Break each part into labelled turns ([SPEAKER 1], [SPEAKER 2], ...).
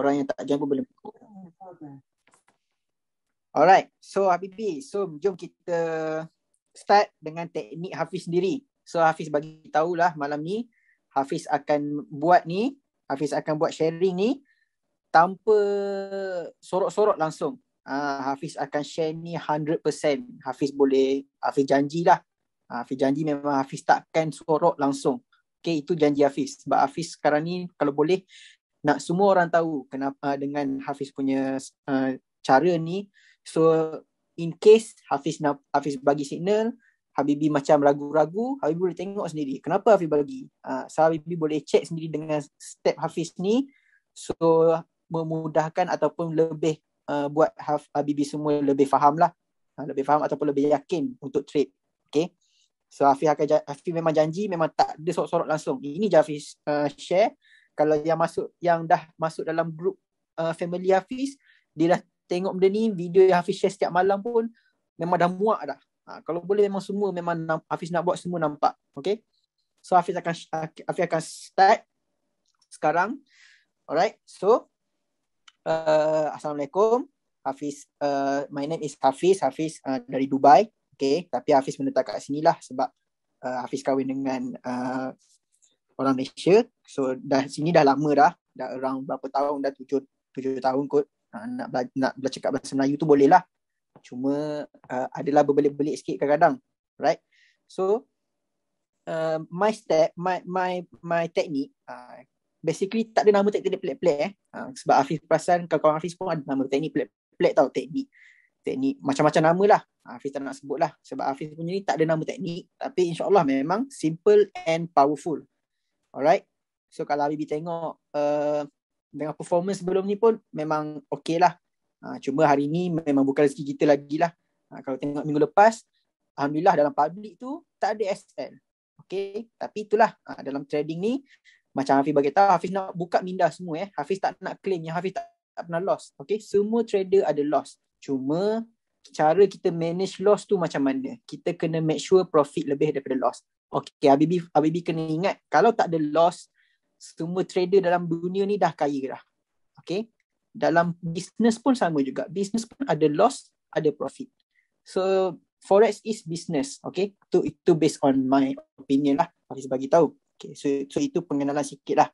[SPEAKER 1] Orang yang tak join pun boleh. Alright, so Habibi, so jom kita start dengan teknik Hafiz sendiri. So Hafiz bagi tahulah malam ni Hafiz akan buat sharing ni tanpa sorok-sorok langsung. Hafiz akan share ni 100%. Hafiz janjilah. Hafiz janji memang Hafiz takkan sorok langsung. Okay, itu janji Hafiz. Sebab Hafiz sekarang ni kalau boleh nak semua orang tahu kenapa dengan Hafiz punya cara ni. So in case Hafiz bagi signal, Habibi macam ragu-ragu, Habibi boleh tengok sendiri kenapa Hafiz bagi. So Habibi boleh check sendiri dengan step Hafiz ni. So memudahkan ataupun lebih buat Habibi semua lebih faham lah. Lebih faham ataupun lebih yakin untuk trade. Okay. So Hafiz memang janji memang tak ada sorok-sorok langsung. Ini je Hafiz share. Kalau yang dah masuk dalam grup family Hafiz, dia dah tengok benda ni, video yang Hafiz share setiap malam pun memang dah muak dah. Kalau boleh memang semua memang Hafiz nak buat semua nampak. Okay. So Hafiz akan start sekarang. Alright. So Assalamualaikum. Hafiz, my name is Hafiz. Hafiz dari Dubai. Okay. Tapi Hafiz menetap kat sini lah sebab Hafiz kahwin dengan orang Malaysia. So sini dah lama dah. Dah around berapa tahun dah, 7 tahun kot. Nak bercakap bahasa Melayu tu boleh lah. Cuma adalah berbelit-belit sikit kadang-kadang. Right. So my teknik basically tak ada nama teknik pelik-pelik sebab Hafiz perasan kawan-kawan Hafiz pun ada nama teknik pelik-pelik tau. Teknik macam-macam nama lah. Hafiz tak nak sebut lah sebab Hafiz punya ni tak ada nama teknik, tapi insyaAllah memang simple and powerful. Alright. So kalau Habibi tengok dengan performance sebelum ni pun memang okey lah. Cuma hari ni memang bukan rezeki kita lagi lah. Kalau tengok minggu lepas, Alhamdulillah dalam public tu tak ada SL. Okay. Tapi itulah dalam trading ni macam Hafiz bagi tahu, Hafiz nak buka minda semua. Hafiz tak nak claim yang Hafiz tak pernah loss. Okay. Semua trader ada loss. Cuma cara kita manage loss tu macam mana. Kita kena make sure profit lebih daripada loss. Okay. Habibi kena ingat, kalau tak ada loss, semua trader dalam dunia ni dah kaya dah. Okay. Dalam business pun sama juga. Business pun ada loss, ada profit. So Forex is business. Okay. Itu based on my opinion lah. Hafiz bagi tahu. Okay. So itu pengenalan sikit lah.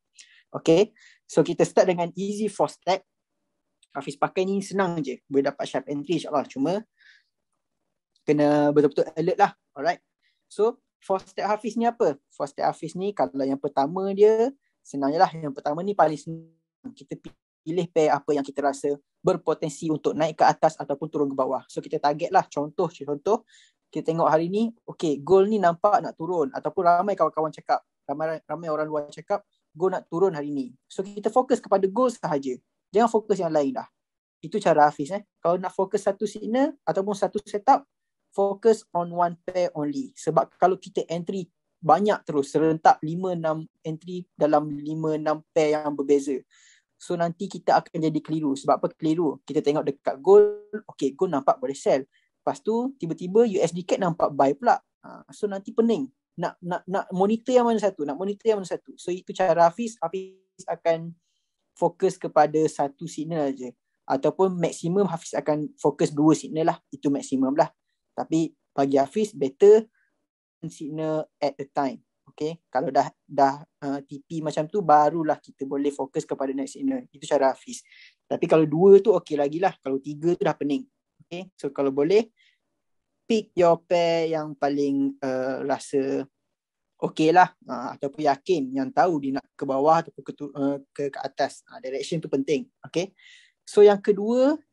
[SPEAKER 1] Okay. So kita start dengan easy 4 step. Hafiz pakai ni senang je. Boleh dapat sharp entry insyaAllah. Cuma kena betul-betul alert lah. Alright. So 4 step Hafiz ni apa? 4 step Hafiz ni kalau yang pertama dia senang je lah. Yang pertama ni paling senang. Kita pilih pair apa yang kita rasa berpotensi untuk naik ke atas ataupun turun ke bawah. So kita target lah. Contoh kita tengok hari ni, okay, gold ni nampak nak turun ataupun ramai kawan-kawan cakap, ramai orang luar cakap gold nak turun hari ni. So kita fokus kepada gold sahaja. Jangan fokus yang lain dah. Itu cara Hafiz. Kalau nak fokus satu signal ataupun satu setup, focus on one pair only. Sebab kalau kita entry banyak terus, serentak 5-6 entry dalam 5-6 pair yang berbeza, so nanti kita akan jadi keliru. Sebab apa keliru? Kita tengok dekat gold, okay, gold nampak boleh sell. Lepas tu tiba-tiba USD CAD nampak buy pula. So nanti pening. Nak monitor yang mana satu. So itu cara Hafiz akan fokus kepada satu signal aja. Ataupun maksimum Hafiz akan fokus 2 signal lah. Itu maksimum lah. Tapi bagi Hafiz better signal at a time. Okay. Kalau dah TP macam tu, barulah kita boleh fokus kepada next signal. Itu cara Hafiz. Tapi kalau 2 tu okey lagi lah. Kalau 3 tu dah pening. Okay. So kalau boleh, pick your pair yang paling rasa okey lah. Ataupun yakin, yang tahu dia nak ke bawah ataupun ke atas. Direction tu penting. Okay. So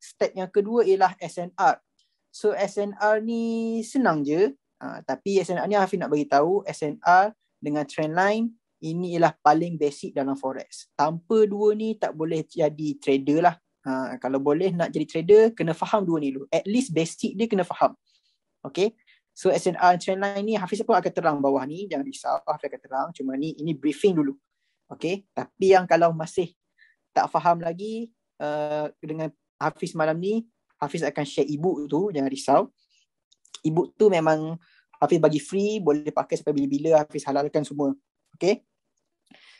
[SPEAKER 1] step yang kedua ialah SNR. So SNR ni senang je. Tapi SNR ni Hafiz nak bagi tahu, SNR dengan trendline ini ialah paling basic dalam forex. Tanpa 2 ni tak boleh jadi trader lah. Kalau boleh nak jadi trader, kena faham 2 ni dulu. At least basic dia kena faham. Okay. So SNR trendline ni Hafiz pun akan terang bawah ni. Jangan risau, Hafiz akan terang. Cuma ini briefing dulu. Okay. Tapi yang kalau masih tak faham lagi dengan Hafiz malam ni, Hafiz akan share ebook tu. Jangan risau. Ebook tu memang Hafiz bagi free, boleh pakai sampai bila-bila, Hafiz halalkan semua. Okay.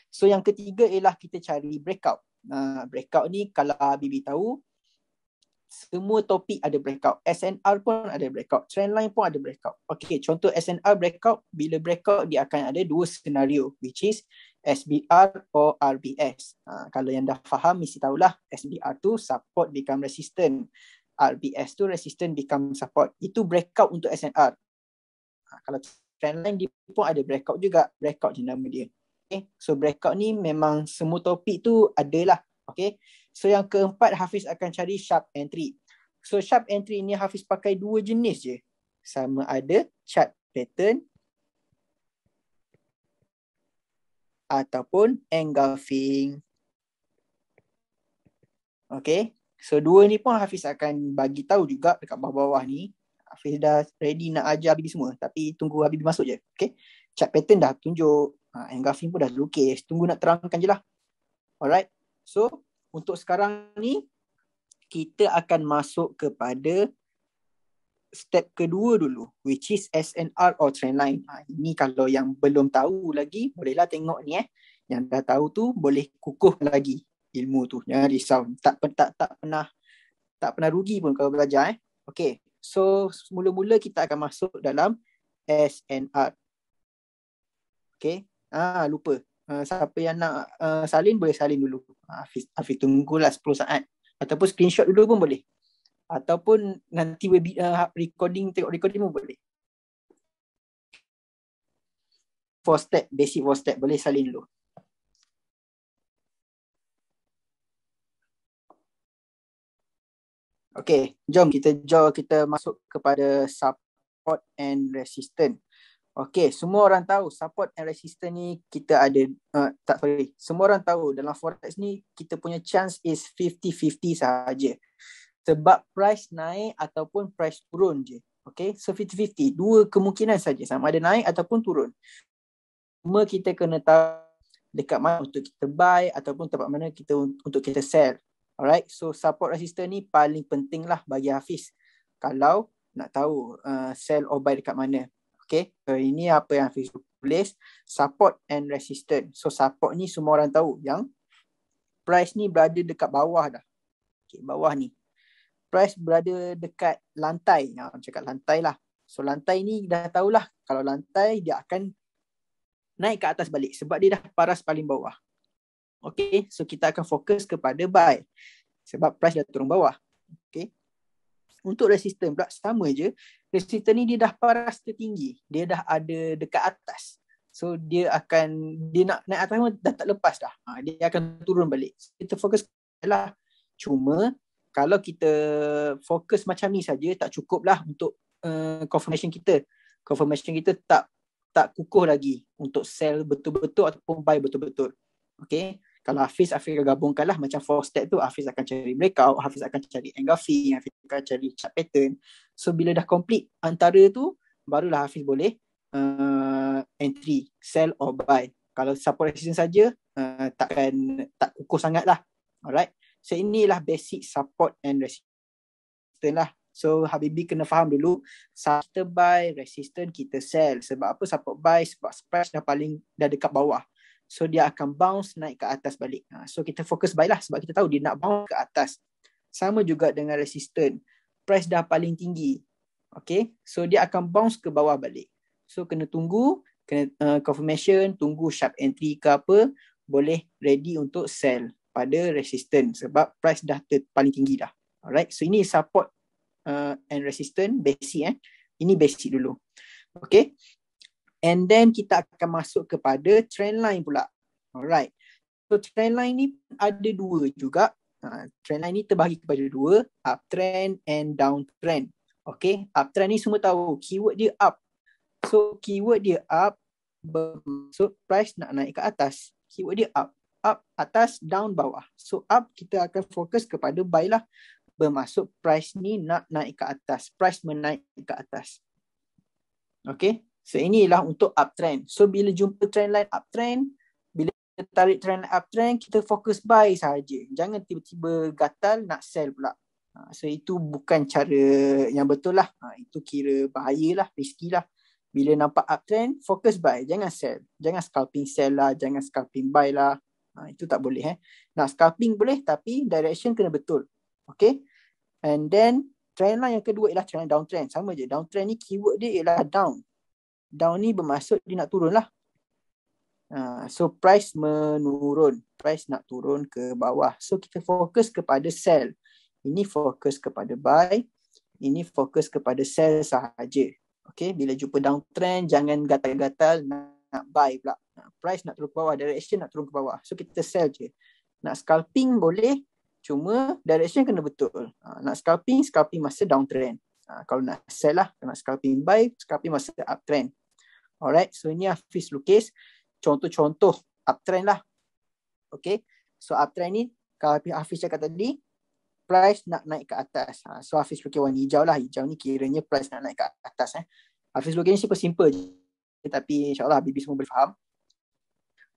[SPEAKER 1] So yang ketiga ialah kita cari breakout. Breakout ni kalau Habibi tahu, semua topik ada breakout. SNR pun ada breakout. Trendline pun ada breakout. Okay, contoh SNR breakout, bila breakout dia akan ada dua senario, which is SBR or RBS. Kalau yang dah faham, mesti tahulah SBR tu support become resistant. RBS tu resistant become support. Itu breakout untuk SNR. Kalau trendline dia pun ada breakout juga. Breakout je nama dia. Okay, so breakout ni memang semua topik tu adalah. Okay, so yang keempat Hafiz akan cari sharp entry. So sharp entry ni Hafiz pakai dua jenis je. Sama ada chart pattern ataupun engulfing. Okay, so dua ni pun Hafiz akan bagi tahu juga dekat bawah-bawah ni. Hafiz dah ready nak ajar Habibie semua, tapi tunggu Habibie masuk je. Okay, chart pattern dah tunjuk, engulfing pun dah lukis, tunggu nak terangkan je lah. Alright, so untuk sekarang ni kita akan masuk kepada step kedua dulu, which is SNR or trendline. Ini kalau yang belum tahu lagi, bolehlah tengok ni Yang dah tahu tu boleh kukuh lagi ilmu tu. Jangan risau. Tak pernah rugi pun kalau belajar Okay, so mula-mula kita akan masuk dalam SNR. Okay, lupa. Siapa yang nak salin boleh salin dulu. Hafiz tunggulah 10 saat. Ataupun screenshot dulu pun boleh. Ataupun nanti tengok recording pun boleh. 4 step, basic 4 step. Boleh salin dulu. Okay, jom kita masuk kepada support and resistance. Okay, semua orang tahu support and resistance ni kita ada, semua orang tahu dalam forex ni kita punya chance is 50-50 sahaja. Sebab price naik ataupun price turun je. Okay, so 50-50. Dua kemungkinan saja, sama ada naik ataupun turun. Cuma kita kena tahu dekat mana untuk kita buy ataupun tempat mana untuk kita sell. Alright, so support resistance ni paling penting lah bagi Hafiz kalau nak tahu sell or buy dekat mana. Okay, so ini apa yang Hafiz tulis, support and resistance. So support ni semua orang tahu yang price ni berada dekat bawah dah. Okay, bawah ni. Price berada dekat lantai. Cakap lantai lah. So lantai ni dah tahulah, kalau lantai dia akan naik ke atas balik sebab dia dah paras paling bawah. Okay, so kita akan fokus kepada buy sebab price dah turun bawah. Okay, untuk resistance pula sama je. Resistance ni dia dah paras tertinggi. Dia dah ada dekat atas. So dia nak naik atas pun dah tak lepas dah. Dia akan turun balik. Kita fokus lah. Cuma kalau kita fokus macam ni saja tak cukup lah untuk confirmation kita. Confirmation kita tak kukuh lagi untuk sell betul-betul ataupun buy betul-betul. Okay, kalau Hafiz akan gabungkan lah macam 4 step tu. Hafiz akan cari breakout, Hafiz akan cari engulfing, Hafiz akan cari chart pattern. So bila dah complete antara tu, barulah Hafiz boleh entry, sell or buy. Kalau support resistance saja, tak kukuh sangat lah. Alright, so inilah basic support and resistance lah. So Habibie kena faham dulu, kita buy, resistance kita sell. Sebab apa support buy? Sebab price dah dekat bawah. So dia akan bounce naik ke atas balik. So kita fokus buy lah sebab kita tahu dia nak bounce ke atas. Sama juga dengan resistance. Price dah paling tinggi. Okay, so dia akan bounce ke bawah balik. So kena tunggu, confirmation, tunggu sharp entry ke apa, boleh ready untuk sell pada resistance sebab price dah paling tinggi dah. Alright, so ini support and resistance basic Ini basic dulu. Okay, and then kita akan masuk kepada trendline pula. Alright, so trendline ni ada dua juga. Trendline ni terbahagi kepada dua, uptrend and downtrend. Okay, uptrend ni semua tahu keyword dia up. So keyword dia up bermaksud price nak naik ke atas. Keyword dia up. Up atas, down bawah. So up kita akan fokus kepada buy lah. Bermaksud price ni nak naik ke atas. Price menaik ke atas. Okay, so inilah untuk uptrend. So bila jumpa trendline uptrend, bila kita tarik trendline uptrend, kita fokus buy sahaja. Jangan tiba-tiba gatal nak sell pula. So itu bukan cara yang betul lah. Itu kira bahaya lah, risky lah. Bila nampak uptrend, fokus buy, jangan sell. Jangan scalping sell lah, jangan scalping buy lah. Itu tak boleh. Nah, scalping boleh tapi direction kena betul. Okay. And then trendline yang kedua ialah trendline downtrend. Sama je. Downtrend ni keyword dia ialah down. Down ni bermaksud dia nak turun lah. So price menurun. Price nak turun ke bawah. So kita fokus kepada sell. Ini fokus kepada buy. Ini fokus kepada sell sahaja. Okay. Bila jumpa downtrend, jangan gatal-gatal nak buy pula. Price nak turun ke bawah. Direction nak turun ke bawah. So kita sell je. Nak scalping boleh. Cuma direction kena betul. Nak scalping masa downtrend. Kalau nak sell lah. Kalau nak scalping buy masa uptrend. Alright. So ini Hafiz lukis contoh-contoh uptrend lah. Okay. So uptrend ni, kalau Hafiz cakap tadi, price nak naik ke atas. So Hafiz lukis warna hijau lah. Hijau ni kiranya price nak naik ke atas. Hafiz lukis ni simple je. Tapi insyaAllah Habibie semua boleh faham.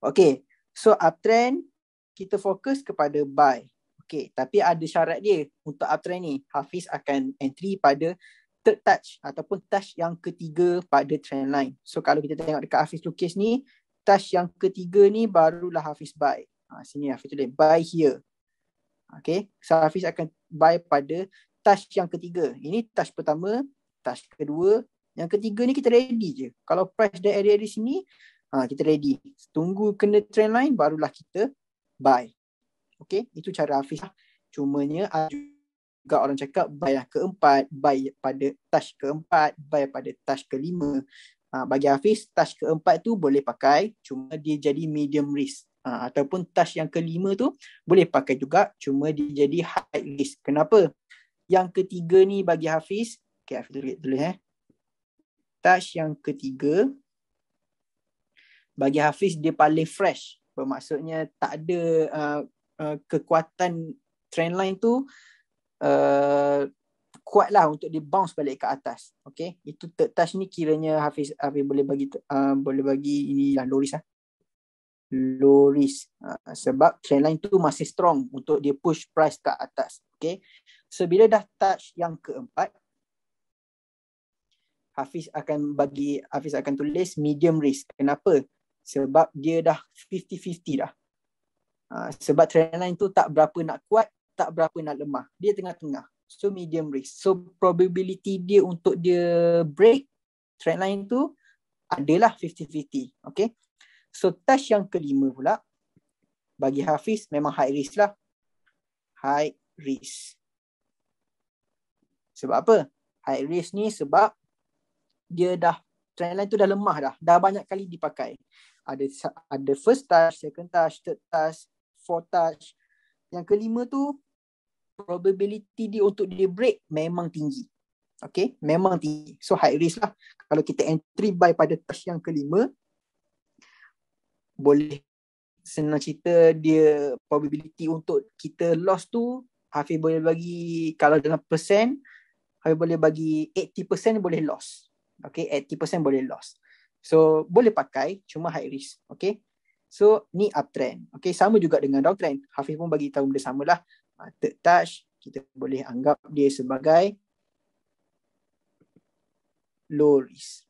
[SPEAKER 1] Okay. So uptrend, kita fokus kepada buy. Okay. Tapi ada syarat dia untuk uptrend ni. Hafiz akan entry pada third touch ataupun touch yang ketiga pada trend line. So kalau kita tengok dekat Hafiz lukis ni, touch yang ketiga ni barulah Hafiz buy. Sini Hafiz tulis buy here. Okay. So Hafiz akan buy pada touch yang ketiga. Ini touch pertama, touch kedua. Yang ketiga ni kita ready je. Kalau price dah area di sini, kita ready. Tunggu kena trend line barulah kita buy. Okay. Itu cara Hafiz. Cumanya ada juga orang cakap buy yang keempat, buy pada touch keempat, buy pada touch kelima. Bagi Hafiz, touch keempat tu boleh pakai, cuma dia jadi medium risk. Ataupun touch yang kelima tu boleh pakai juga, cuma dia jadi high risk. Kenapa? Yang ketiga ni bagi Hafiz, okay, Hafiz tulis touch yang ketiga bagi Hafiz dia paling fresh. Bermaksudnya tak ada kekuatan trendline tu kuatlah untuk dia bounce balik ke atas. Okay. Itu third touch ni kiranya Hafiz boleh bagi inilah low risk. Low risk. Sebab trendline tu masih strong untuk dia push price ke atas. Okay. So bila dah touch yang keempat, Hafiz akan tulis medium risk. Kenapa? Sebab dia dah 50-50 dah. Sebab trendline tu tak berapa nak kuat, tak berapa nak lemah. Dia tengah-tengah. So medium risk. So probability dia untuk dia break trendline tu adalah 50-50. Okay. So touch yang kelima pula bagi Hafiz memang high risk lah. High risk. Sebab apa? High risk ni sebab dia dah trendline tu dah lemah dah. Dah banyak kali dipakai. Ada first touch, second touch, third touch, fourth touch. Yang kelima tu probability dia untuk dia break memang tinggi. Okay, memang tinggi. So high risk lah. Kalau kita entry buy pada touch yang kelima, boleh senang cerita dia probability untuk kita loss tu, Hafiz boleh bagi, kalau dalam persen, Hafiz boleh bagi 80% boleh loss. Okay, 80% boleh loss. So boleh pakai, cuma high risk. Okay. So ni uptrend. Okay, sama juga dengan downtrend. Hafiz pun bagi tahu benda sama lah. Third touch, kita boleh anggap dia sebagai low risk.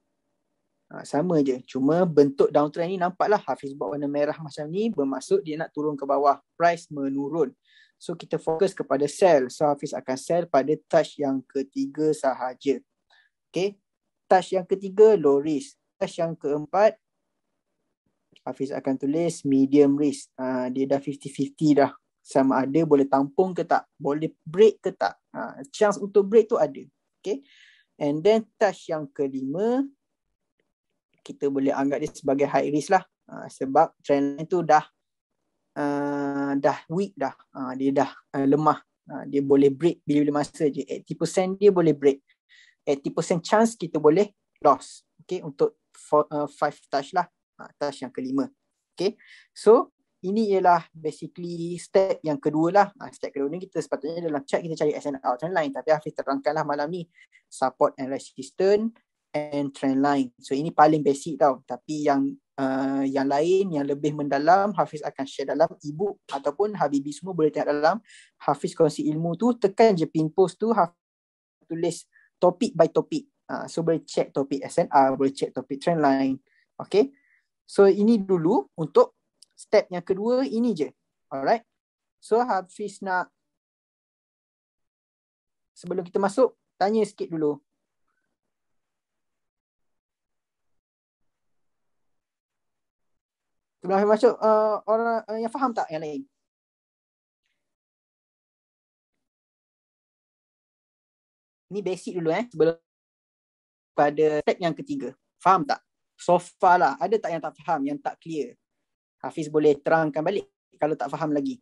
[SPEAKER 1] Sama je. Cuma bentuk downtrend ni nampaklah Hafiz buat warna merah macam ni, bermaksud dia nak turun ke bawah. Price menurun. So kita fokus kepada sell. So Hafiz akan sell pada touch yang ketiga sahaja. Okay. Touch yang ketiga low risk. Touch yang keempat Hafiz akan tulis medium risk. Dia dah 50-50 dah. Sama ada boleh tampung ke tak, boleh break ke tak. Chance untuk break tu ada. Okay. And then touch yang kelima, kita boleh anggap dia sebagai high risk lah. Sebab trend tu dah weak dah. Dia dah lemah. Dia boleh break bila-bila masa je. 80% dia boleh break. 80% chance kita boleh loss. Okay. Untuk 5 touch lah. Touch yang kelima. Okay. So ini ialah basically step yang kedua lah. Step kedua ni kita sepatutnya dalam chat kita cari SNR trend line. Tapi Hafiz terangkanlah malam ni support and resistance and trend line. So ini paling basic tau. Tapi yang lain yang lebih mendalam Hafiz akan share dalam ebook ataupun Habibie semua boleh tengok dalam Hafiz Kongsi Ilmu tu. Tekan je pin post tu, Hafiz tulis topik by topik. So boleh check topik SNR, boleh check topik trend line. Okay. So ini dulu untuk step yang kedua ini je. Alright. So Hafiz nak, sebelum kita masuk, tanya sikit dulu. Sebelum Hafiz masuk, orang yang faham tak yang lain? Ni basic dulu sebelum pada step yang ketiga. Faham tak? So far lah, ada tak yang tak faham, yang tak clear? Hafiz boleh terangkan balik kalau tak faham lagi.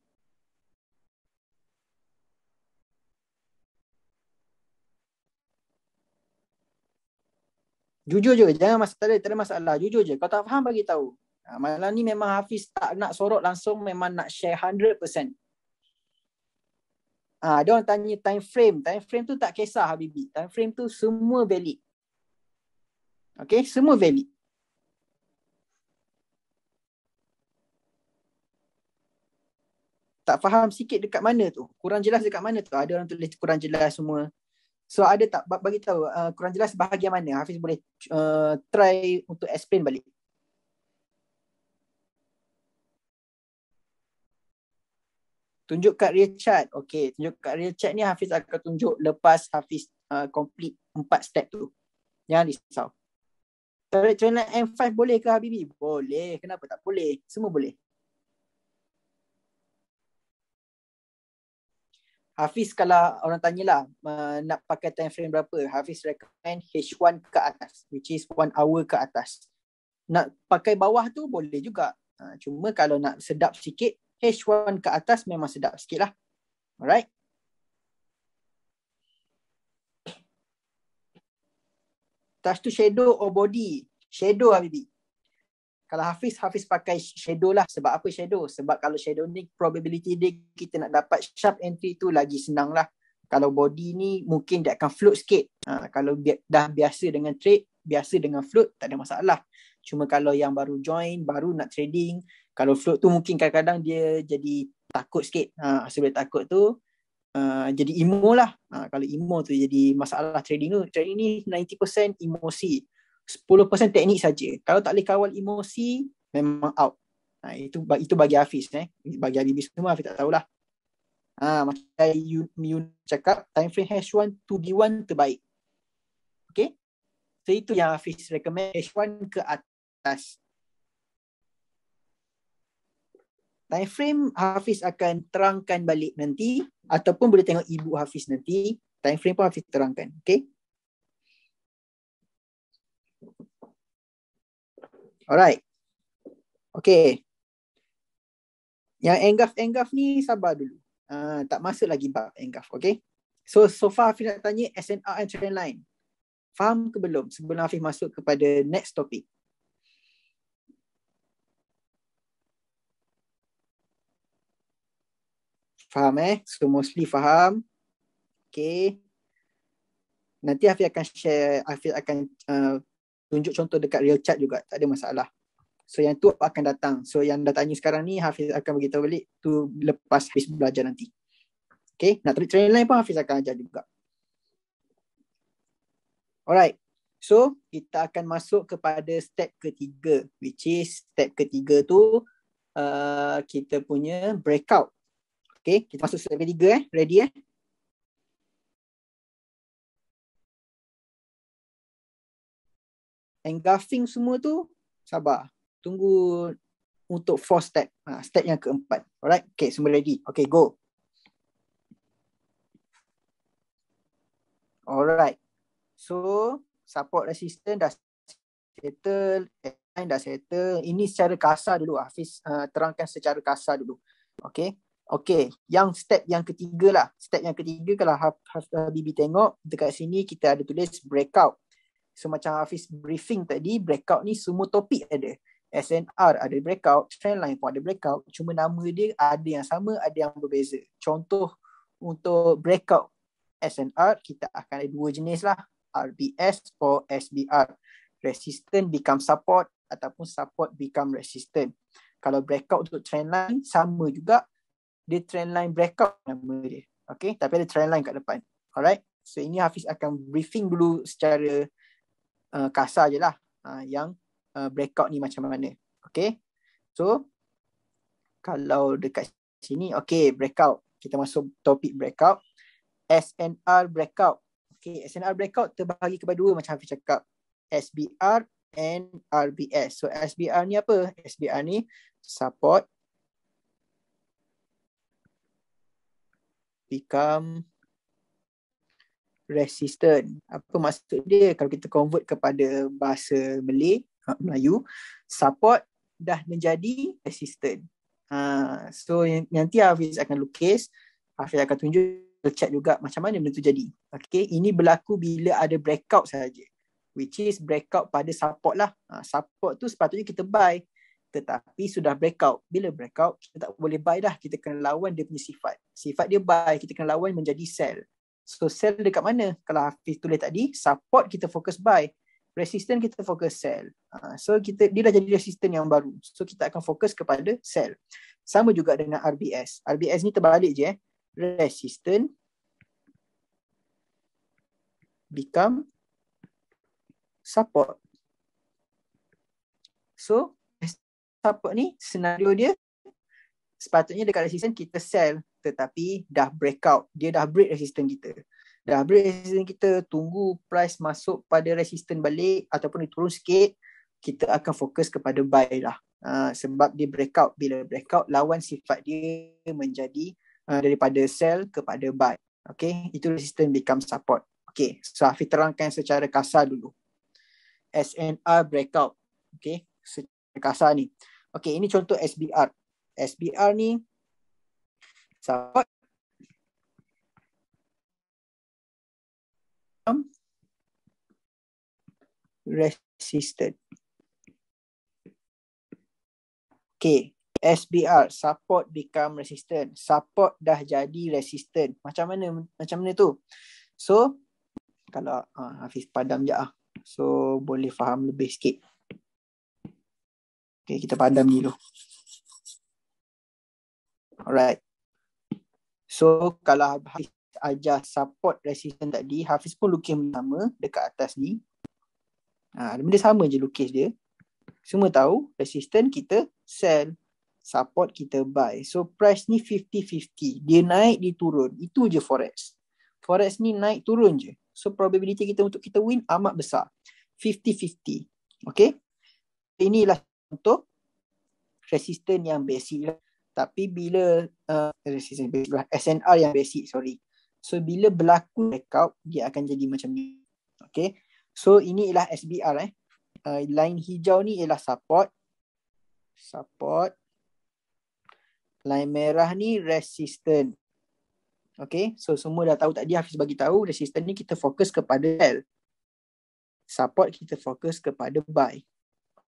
[SPEAKER 1] Jujur je, jangan masalah, tak ada masalah. Jujur je, kalau tak faham bagi tahu. Malam ni memang Hafiz tak nak sorot langsung, memang nak share 100%. Dia orang tanya time frame. Time frame tu tak kisah Habibi. Time frame tu semua valid. Okay, semua valid. Tak faham sikit dekat mana tu? Kurang jelas dekat mana tu? Ada orang tulis kurang jelas semua. So ada tak bagi tahu kurang jelas bahagian mana? Hafiz boleh try untuk explain balik. Tunjuk kat real chart. Okay, tunjuk kat real chart ni Hafiz akan tunjuk lepas Hafiz complete 4 step tu. Jangan risau. Trendline M5 boleh ke Habibi? Boleh. Kenapa tak boleh? Semua boleh. Hafiz kalau orang tanyalah nak pakai time frame berapa, Hafiz recommend H1 ke atas, which is 1 hour ke atas. Nak pakai bawah tu boleh juga. Cuma kalau nak sedap sikit, H1 ke atas memang sedap sikit lah. Alright. Touch to shadow or body? Shadow Habibi. Kalau Hafiz pakai shadow lah. Sebab apa shadow? Sebab kalau shadow ni probability dia kita nak dapat sharp entry tu lagi senang lah. Kalau body ni mungkin dia akan float sikit. Kalau dah biasa dengan trade, biasa dengan float, tak ada masalah. Cuma kalau yang baru join, baru nak trading, kalau float tu mungkin kadang-kadang dia jadi takut sikit. Sebab takut tu jadi emo lah. Kalau emo tu jadi masalah trading tu. Trading ni 90% emosi. 10% teknik saja. Kalau tak boleh kawal emosi, memang out. Itu bagi Hafiz. Bagi Habibie semua, Hafiz tak tahulah. Macam you cakap, time frame H1 to B1 terbaik. Okay? So itu yang Hafiz recommend, H1 ke atas. Time frame Hafiz akan terangkan balik nanti, ataupun boleh tengok ibu Hafiz nanti. Time frame pun Hafiz terangkan. Okay? Alright. Okay. Yang engulf ni sabar dulu. Tak masuk lagi bab engulf. Okay. So far Hafiz nak tanya SNR and trendline. Faham ke belum? Sebelum Hafiz masuk kepada next topic. Faham So mostly faham. Okay. Nanti Hafiz akan share, Hafiz akan tunjuk contoh dekat real chart juga. Tak ada masalah. So yang tu akan datang. So yang dah tanya sekarang ni Hafiz akan beritahu balik tu lepas Hafiz belajar nanti. Okay. Nak training lain pun Hafiz akan ajar juga. Alright. So kita akan masuk kepada step ketiga. Which is step ketiga tu kita punya breakout. Okay. Kita masuk step ketiga Ready Engulfing semua tu sabar. Tunggu untuk 4 step. Step yang keempat. Alright. Okay, semua ready. Okay, go. Alright. So, support resistance dah settle. Line dah settle. Ini secara kasar dulu. Hafiz terangkan secara kasar dulu. Okay. Okay. Yang step yang ketiga lah. Step yang ketiga kalau Habibie tengok dekat sini kita ada tulis breakout. So macam Hafiz briefing tadi, breakout ni semua topik ada. SNR ada breakout, trendline pun ada breakout. Cuma nama dia ada yang sama, ada yang berbeza. Contoh untuk breakout SNR, kita akan ada 2 jenis lah. RBS or SBR. Resistant become support ataupun support become resistant. Kalau breakout untuk trendline, sama juga. Dia trendline breakout nama dia. Okay, tapi ada trendline kat depan. Alright, so ini Hafiz akan briefing dulu secara kasar je lah yang breakout ni macam mana. Okay. So Kalau dekat sini, okay, breakout. Kita masuk topik breakout. SNR breakout. Okay, SNR breakout terbahagi kepada dua macam Hafiz cakap. SBR and RBS. So SBR ni apa? SBR ni support become resistant. Apa maksud dia? Kalau kita convert kepada bahasa Melayu, support dah menjadi resistant. So nanti Hafiz akan lukis, Hafiz akan tunjuk chat juga macam mana benda tu jadi. Okay, ini berlaku bila ada breakout saja, which is breakout pada support lah. Support tu sepatutnya kita buy, tetapi sudah breakout. Bila breakout, kita tak boleh buy dah. Kita kena lawan dia punya sifat. Sifat dia buy, kita kena lawan menjadi sell. So sell dekat mana? Kalau Hafiz tulis tadi, support kita fokus buy, resistance kita fokus sell. So dia dah jadi resistance yang baru. So kita akan fokus kepada sell. Sama juga dengan RBS. RBS ni terbalik je. Resistance become support. So support ni senario dia sepatutnya dekat resistance kita sell, tetapi dah breakout. Dia dah break resistance kita. Dah break resistance kita, tunggu price masuk pada resistance balik ataupun dia turun sikit, kita akan fokus kepada buy lah. Sebab dia breakout. Bila breakout, lawan sifat dia menjadi daripada sell kepada buy. Okay, itu resistance become support. Okay, so Hafiz terangkan secara kasar dulu. SNR breakout. Okay, secara kasar ni. Okay, ini contoh SBR. SBR ni support resistant. Okay, SBR support become resistant. Support dah jadi resistant. Macam mana tu? So kalau Hafiz padam je so boleh faham lebih sikit. Okay, kita padam ni dulu. Alright. So kalau Hafiz ajar support resistance tadi, Hafiz pun lukis sama dekat atas ni. Benda sama je lukis dia. Semua tahu resistance kita sell, support kita buy. So price ni 50-50. Dia naik, dia turun. Itu je forex. Forex ni naik turun je. So probability kita untuk kita win amat besar. 50-50. Okay. Inilah contoh resistance yang basic lah. Tapi bila resistance basic lah, SNR yang basic, sorry. So bila berlaku breakout, dia akan jadi macam ni. Okay. So ini ialah SBR. Line hijau ni ialah support. Support. Line merah ni resistance. Okay. So semua dah tahu tadi, Hafiz bagi tahu resistance ni kita fokus kepada sell. Support kita fokus kepada buy.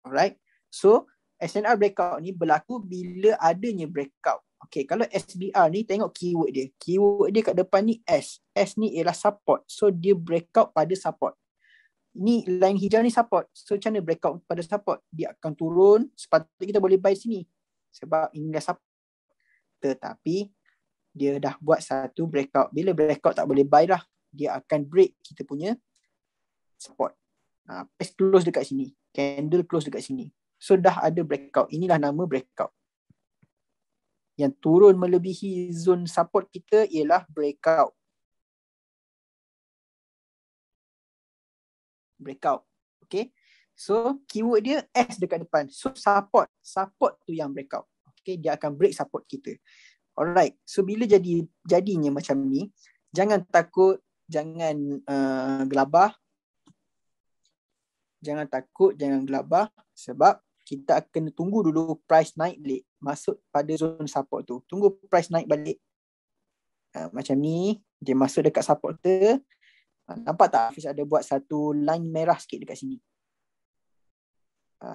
[SPEAKER 1] Alright. So SNR breakout ni berlaku bila adanya breakout. Okay, kalau SBR ni tengok keyword dia. Keyword dia kat depan ni S. S ni ialah support. So dia breakout pada support. Ni line hijau ni support. So macam mana breakout pada support? Dia akan turun. Sepatutnya kita boleh buy sini. Sebab ini dah support. Tetapi dia dah buat satu breakout. Bila breakout tak boleh buy dah. Dia akan break kita punya support. Price close dekat sini. Candle close dekat sini. So dah ada breakout. Inilah nama breakout. Yang turun melebihi zone support kita ialah breakout. Breakout. Okay. So keyword dia S dekat depan. So support. Support tu yang breakout. Okay. Dia akan break support kita. Alright. So bila jadinya macam ni, jangan takut, jangan gelabah. Jangan takut, jangan gelabah. Sebab kita akan tunggu dulu price naik balik. Masuk pada zone support tu. Tunggu price naik balik. Macam ni. Dia masuk dekat support tu. Nampak tak Hafiz ada buat satu line merah sikit dekat sini.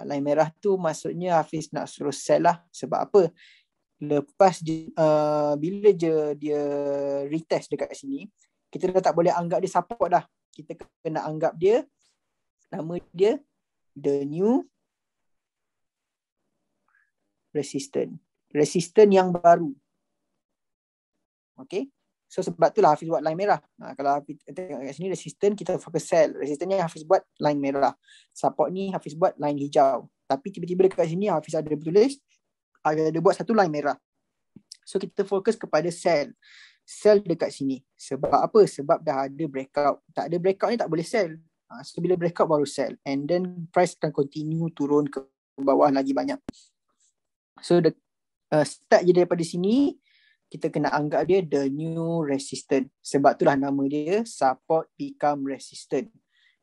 [SPEAKER 1] Line merah tu maksudnya Hafiz nak suruh sell lah. Sebab apa? Lepas bila je dia retest dekat sini, kita dah tak boleh anggap dia support dah. Kita kena anggap dia, nama dia the new resistance. Resistance yang baru. Okay. So sebab itulah Hafiz buat line merah. Kalau Hafiz tengok kat sini resistance, kita fokus sell. Resistance ni Hafiz buat line merah. Support ni Hafiz buat line hijau. Tapi tiba-tiba dekat sini Hafiz ada tulis Dia buat satu line merah. So kita fokus kepada sell dekat sini. Sebab apa? Sebab dah ada breakout. Tak ada breakout ni tak boleh sell. So bila breakout baru sell, and then price akan continue turun ke bawah lagi banyak. So start je daripada sini, kita kena anggap dia the new resistance. Sebab itulah nama dia support become resistant.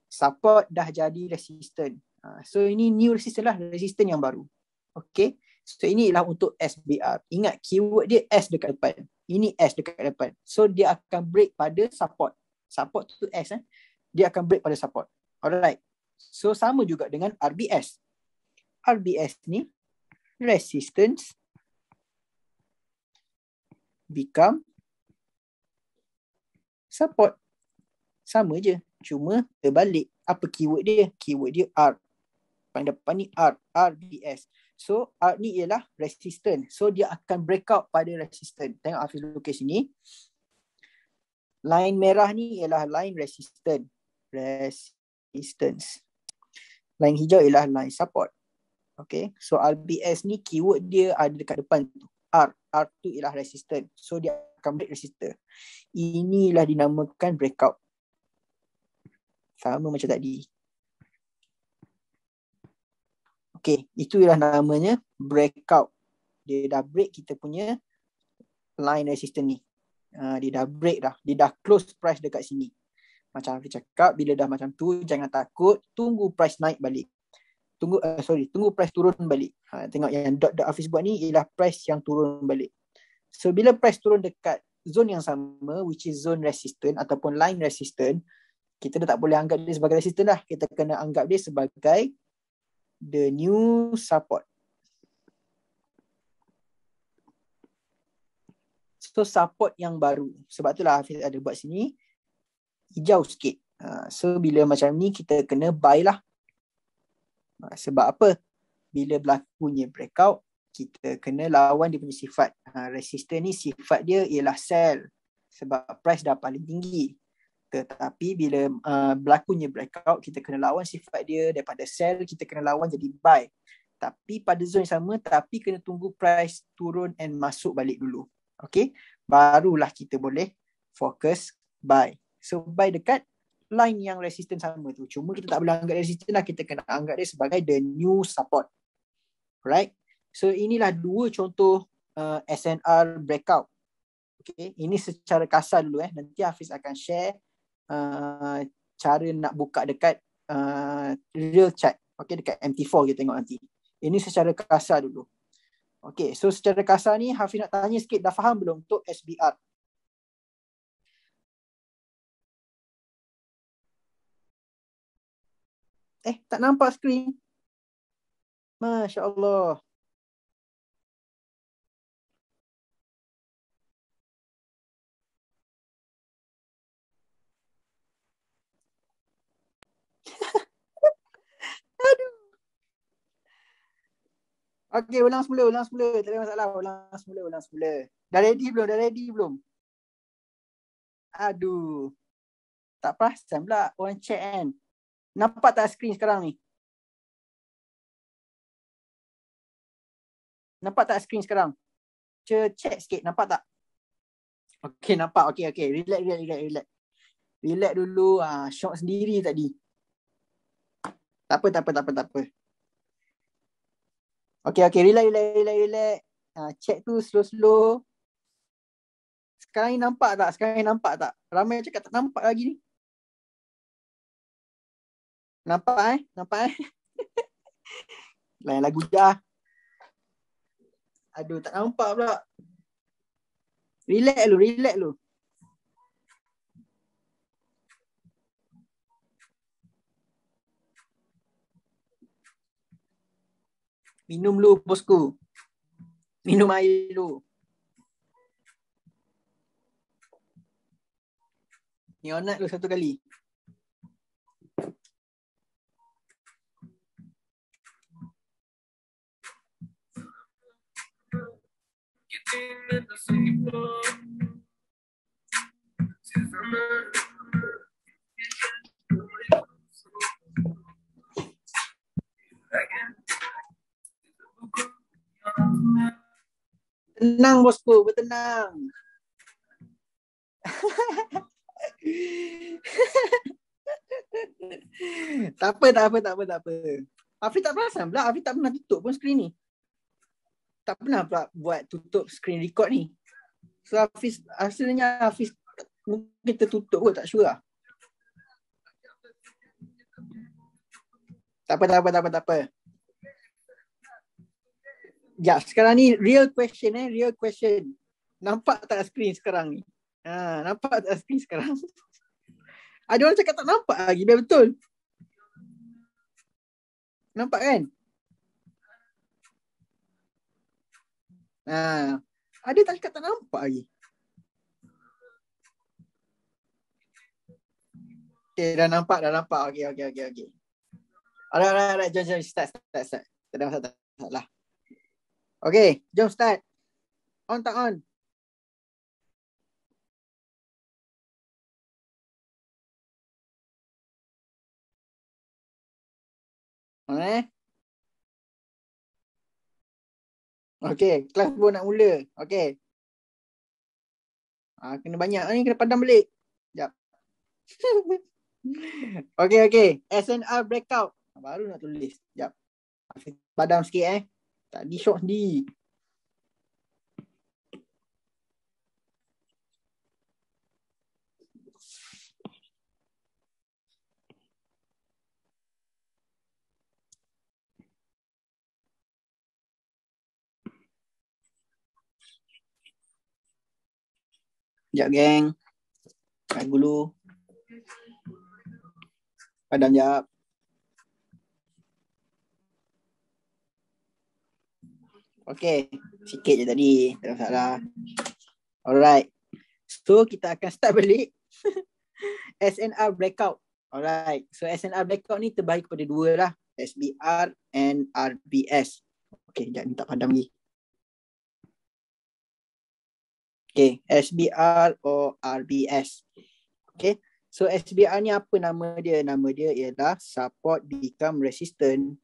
[SPEAKER 1] Support dah jadi resistant. So ini new resistance lah, resistance yang baru. Okay. So ini ialah untuk SBR. Ingat keyword dia S dekat depan. Ini S dekat depan. So dia akan break pada support. Support tu S. Dia akan break pada support. Alright. So sama juga dengan RBS. RBS ni resistance become support. Sama je. Cuma terbalik. Apa keyword dia? Keyword dia R. Paling depan ni R. RBS. So R ni ialah resistance. So dia akan breakout pada resistance. Tengok Hafiz lukis sini. Line merah ni ialah line resistance. Line hijau ialah line support. Okay. So RBS ni keyword dia ada dekat depan tu. R. R tu ialah resistance. So dia akan break resistance. Inilah dinamakan breakout. Sama macam tadi. Okay, itu ialah namanya breakout. Dia dah break kita punya line resistance ni. Dia dah break dah. Dia dah close price dekat sini. Macam Hafiz cakap, bila dah macam tu, jangan takut. Tunggu price naik balik. Tunggu price turun balik. Tengok yang dot Hafiz buat ni ialah price yang turun balik. So, bila price turun dekat zone yang sama, which is zone resistance ataupun line resistance, kita dah tak boleh anggap dia sebagai resistance dah. Kita kena anggap dia sebagai the new support. So support yang baru. Sebab itulah Hafiz ada buat sini hijau sikit. So bila macam ni kita kena buy lah. Sebab apa? Bila berlakunya breakout, kita kena lawan dia punya sifat. Resistance ni sifat dia ialah sell. Sebab price dah paling tinggi. Tetapi bila berlakunya breakout, kita kena lawan sifat dia. Daripada sell, kita kena lawan jadi buy. Tapi pada zone yang sama, tapi kena tunggu price turun and masuk balik dulu. Okay, barulah kita boleh fokus buy. So buy dekat line yang resistance sama tu. Cuma kita tak boleh anggap resistance lah. Kita kena anggap dia sebagai the new support. Right. So inilah dua contoh SNR breakout. Okay, ini secara kasar dulu. Nanti Hafiz akan share cara nak buka dekat real chart. Okay, dekat MT4 kita tengok nanti. Ini secara kasar dulu. Okay, so secara kasar ni Hafiz nak tanya sikit, dah faham belum untuk SBR? Tak nampak skrin? Masya Allah. Aduh. Okay, ulang semula. Tak ada masalah. Ulang semula. Dah ready belum? Aduh. Tak perasan pula orang chat kan. Nampak tak skrin sekarang ni? Nampak tak skrin sekarang? Check sikit, nampak tak? Okay, nampak. Okay. Relax. Relax dulu. Shock sendiri tadi. Tak apa. Okay. Relax. Check tu slow. Sekarang ni nampak tak? Ramai yang cakap tak nampak lagi ni. Nampak? Lain lagu dah. Aduh, tak nampak pula. Relax lu. Minum lu, bosku. Minum air lu. Nionat lu satu kali. Bertenang bosku, bertenang. Tak apa, tak apa, tak apa, tak apa. Hafiz tak perasan pula, Hafiz tak pernah tutup pun skrin ni. Tak pernah pula buat tutup skrin record ni. So Hafiz, hasilnya Hafiz mungkin tertutup kot, tak sure lah. Tak apa, tak apa, tak apa, tak apa. Ya, sekarang ni real question real question. Nampak tak skrin sekarang ni? Nampak tak skrin sekarang? Ada orang cakap tak nampak lagi, biar betul. Nampak kan? Ada tak cakap tak nampak lagi? Okay, dah nampak, dah nampak. Okay. Alright, jom, start. Tak ada masalah. Okay, jom start. On tak on? Okay, kelas pun nak mula. Okay. Kena banyak ni, kena padam balik. Sekejap. Okay. SNR breakout. Baru nak tulis. Sekejap. Padam sikit Tadi syok sendiri. Sekejap geng. Tunggu dulu. Padam sekejap. Okay. Sikit je tadi. Tak ada masalah. Alright. So kita akan start balik. SNR breakout. Alright. So SNR breakout ni terbahagi kepada dua lah. SBR and RBS. Okay. Sekejap ni tak padam lagi. Okay. SBR or RBS. Okay. So SBR ni apa nama dia? Nama dia ialah support become resistant.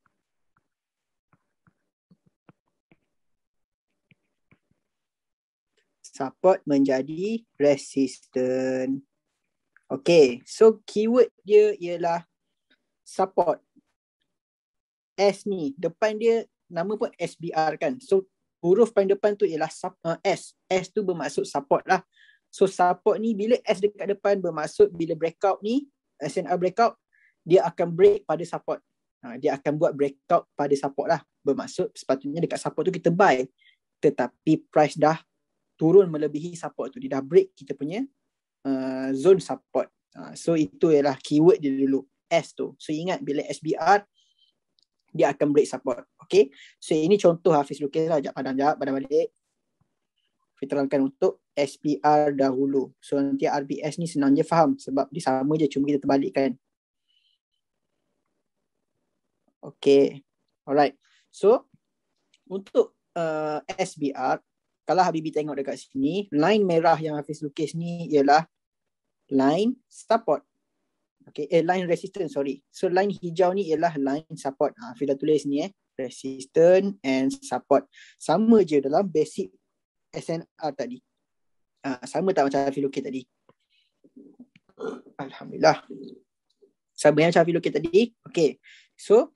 [SPEAKER 1] Support menjadi resistant. Okay. So keyword dia ialah support. S ni. Depan dia nama pun SBR kan. So huruf paling depan tu ialah S. S tu bermaksud support lah. So support ni bila S dekat depan bermaksud bila breakout ni, SNR breakout, dia akan break pada support. Dia akan buat breakout pada support lah. Bermaksud sepatutnya dekat support tu kita buy. Tetapi price dah turun melebihi support tu. Dia dah break kita punya zone support. So itu ialah keyword dia dulu. S tu. So ingat bila SBR, dia akan break support. Okay. So ini contoh Hafiz lukis lah. Padam balik. Kita terangkan untuk SPR dahulu. So nanti RBS ni senang je faham sebab dia sama je, cuma kita terbalikkan. Okay. Alright. So untuk SBR, kalau Habibi tengok dekat sini, line merah yang Hafiz lukis ni ialah line support. Okay, line resistance, sorry. So line hijau ni ialah line support. Hafiz dah tulis ni resistance and support. Sama je dalam basic SNR tadi. Sama tak macam Hafiz lukis tadi? Alhamdulillah. Sama yang macam Hafiz lukis tadi. Okay. So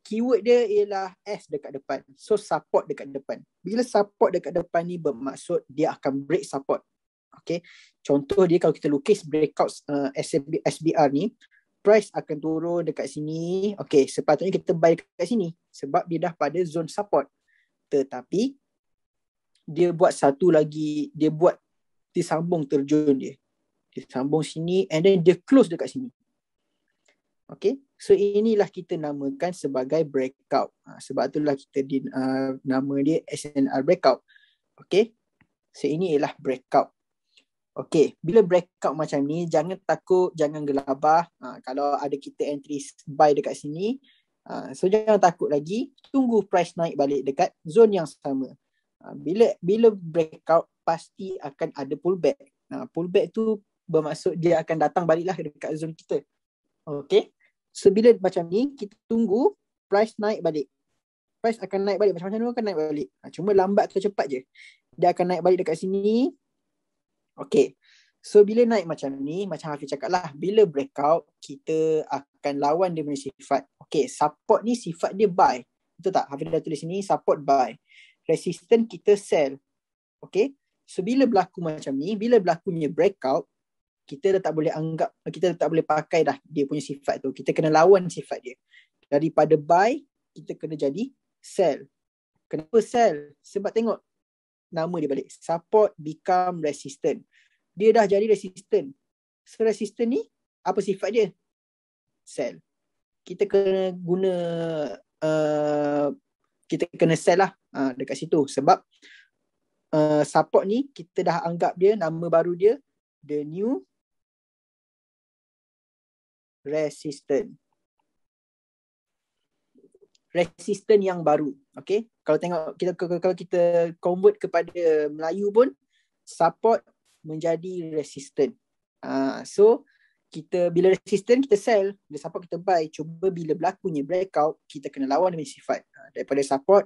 [SPEAKER 1] keyword dia ialah S dekat depan. So support dekat depan. Bila support dekat depan ni bermaksud dia akan break support. Okay. Contoh dia kalau kita lukis breakout SBR ni, price akan turun dekat sini. Okay. Sepatutnya kita buy dekat sini. Sebab dia dah pada zone support. Tetapi dia buat satu lagi. Dia sambung terjun dia. Dia sambung sini and then dia close dekat sini. Okay. So inilah kita namakan sebagai breakout. Sebab itulah kita nama dia SNR breakout. Okay. So ini ialah breakout. Okay. Bila breakout macam ni, jangan takut, jangan gelabah. Kalau ada kita entry buy dekat sini, so jangan takut lagi. Tunggu price naik balik dekat zone yang sama. Bila breakout, pasti akan ada pullback. Pullback tu bermaksud dia akan datang baliklah dekat zone kita. Okay. So bila macam ni, kita tunggu price naik balik. price akan naik balik. Macam-macam tu akan naik balik. Cuma lambat atau cepat je. Dia akan naik balik dekat sini. Okay. So bila naik macam ni, macam Hafiz cakap lah, bila breakout, kita akan lawan dia punya sifat. Okay, support ni sifat dia buy. Betul tak? Hafiz dah tulis sini, support buy. Resistance kita sell. Okay. So bila berlaku macam ni, bila berlakunya breakout, kita dah tak boleh anggap, kita dah tak boleh pakai dah dia punya sifat tu. Kita kena lawan sifat dia. Daripada buy, kita kena jadi sell. Kenapa sell? Sebab tengok nama dia balik. Support become resistant. Dia dah jadi resistant. So resistant ni, apa sifat dia? Sell. Kita kena guna, kita kena sell lah dekat situ. Sebab support ni, kita dah anggap dia, nama baru dia, the new resistant. Resistant yang baru. Okay. Kalau tengok, kalau kita convert kepada Melayu pun, support menjadi resistant. So kita bila resistant kita sell, bila support kita buy. Cuba bila berlakunya breakout, kita kena lawan dengan sifat. Daripada support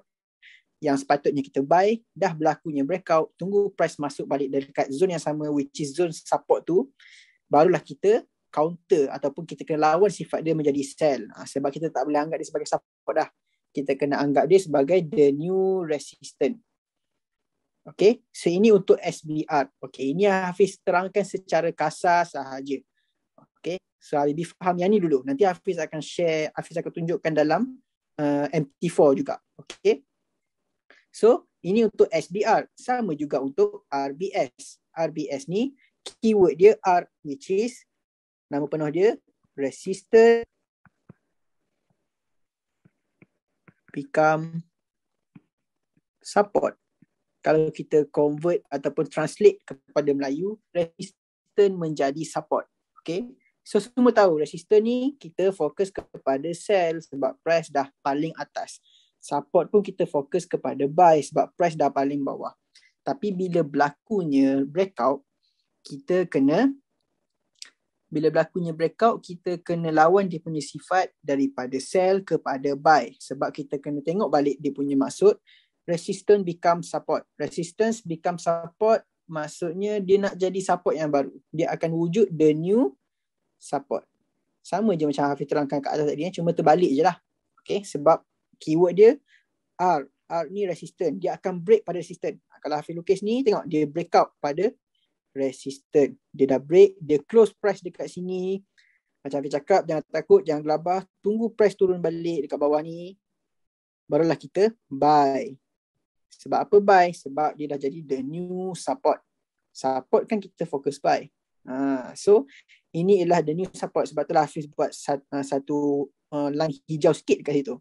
[SPEAKER 1] yang sepatutnya kita buy, dah berlakunya breakout, tunggu price masuk balik dekat zone yang sama, which is zone support tu, barulah kita counter ataupun kita kena lawan sifat dia menjadi sell. Sebab kita tak boleh anggap dia sebagai support dah. Kita kena anggap dia sebagai the new resistant. Okay, so ini untuk SBR. Okay, ini Hafiz terangkan secara kasar sahaja. Okay, so lebih faham yang ni dulu. Nanti Hafiz akan share, Hafiz akan tunjukkan dalam MT4 juga. Okay, so ini untuk SBR. Sama juga untuk RBS. RBS ni keyword dia R, which is nama penuh dia resistant become support. Kalau kita convert ataupun translate kepada Melayu, resistant menjadi support. Okay. So semua tahu resistant ni kita fokus kepada sell sebab price dah paling atas. Support pun kita fokus kepada buy sebab price dah paling bawah. Tapi bila berlakunya breakout, kita kena lawan dia punya sifat daripada sell kepada buy. Sebab kita kena tengok balik dia punya maksud. Resistance become support. Resistance become support maksudnya dia nak jadi support yang baru. Dia akan wujud the new support. Sama je macam Hafiz terangkan kat atas tadi, cuma terbalik je lah. Okay, sebab keyword dia R. R ni resistance. Dia akan break pada resistance. Kalau Hafiz lukis ni, tengok dia break out pada resistance. Dia dah break, dia close price dekat sini. Macam Hafiz cakap, jangan takut, jangan gelabah. Tunggu price turun balik dekat bawah ni. Barulah kita buy. Sebab apa buy? Sebab dia dah jadi the new support. Support kan kita fokus buy. So ini ialah the new support. Sebab itulah Hafiz buat satu line hijau sikit kat situ.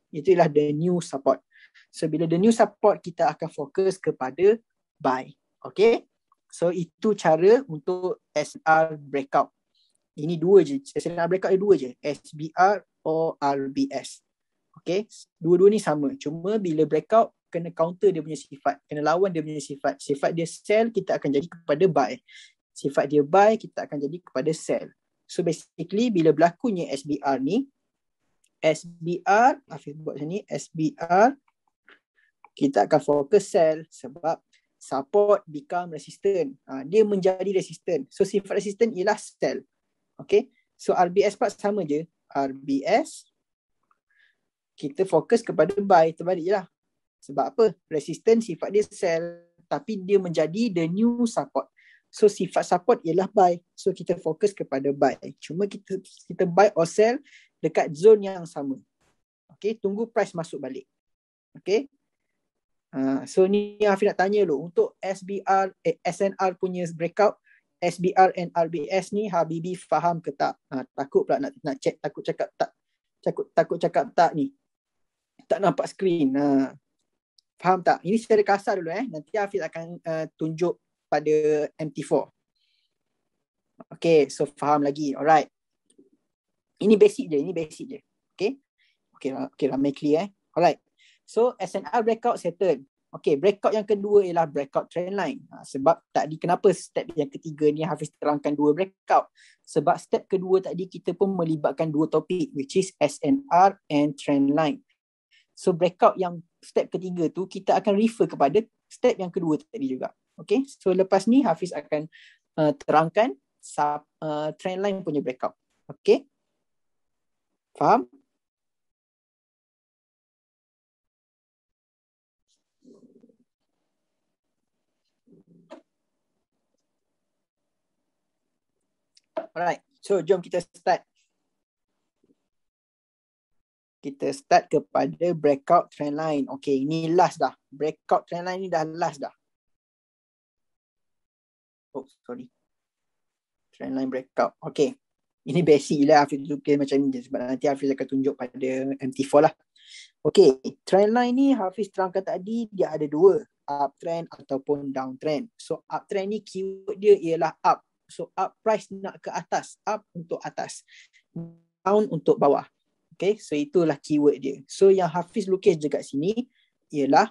[SPEAKER 1] Itu ialah the new support. So bila the new support, kita akan fokus kepada buy. Okay. So itu cara untuk SR breakout. Ini dua je. SR breakout ada dua je. SBR or RBS. Okay. Dua-dua ni sama. Cuma bila breakout, kena counter dia punya sifat. Kena lawan dia punya sifat. Sifat dia sell, kita akan jadi kepada buy. Sifat dia buy, kita akan jadi kepada sell. So basically, bila berlakunya SBR ni, SBR, Hafiz buat macam ni, SBR, kita akan fokus sell sebab support become resistant. Dia menjadi resistant. So sifat resistant ialah sell. Okay. So RBS part sama je. RBS, kita fokus kepada buy. Terbalik je lah. Sebab apa? Resistance sifat dia sell, tapi dia menjadi the new support. So sifat support ialah buy. So kita fokus kepada buy. Cuma kita buy or sell dekat zone yang sama. Okay, tunggu price masuk balik. Okay. So ni Hafiz nak tanya dulu. Untuk SBR, SNR punya breakout, SBR and RBS ni Habibi faham ke tak? Takut pula nak check, takut cakap tak ni. Tak nampak screen. Faham tak? Ini secara kasar dulu Nanti Hafiz akan tunjuk pada MT4. Okay, so faham lagi. Alright. Ini basic je. Okay, ramai clear Alright. So SNR breakout settle. Okay, breakout yang kedua ialah breakout trend line. Sebab tadi kenapa step yang ketiga ni Hafiz terangkan dua breakout? Sebab step kedua tadi kita pun melibatkan dua topik, which is SNR and trend line. So breakout yang step ketiga tu kita akan refer kepada step yang kedua tadi juga. Okay, so lepas ni Hafiz akan terangkan trend line punya breakout. Okay, faham? Alright, so jom kita start. Kita start kepada breakout trend line. Okay, ini last dah. Breakout trend line ni dah last dah. Oh, sorry. Trend line breakout. Okay. Ini basic lah Hafiz tukar macam ni je. Sebab nanti Hafiz akan tunjuk pada MT4 lah. Okay, trend line ni Hafiz terangkan tadi dia ada dua. Uptrend ataupun downtrend. So uptrend ni keyword dia ialah up. So up price nak ke atas. Up untuk atas. Down untuk bawah. Okay, so itulah keyword dia. So yang Hafiz lukis dekat sini ialah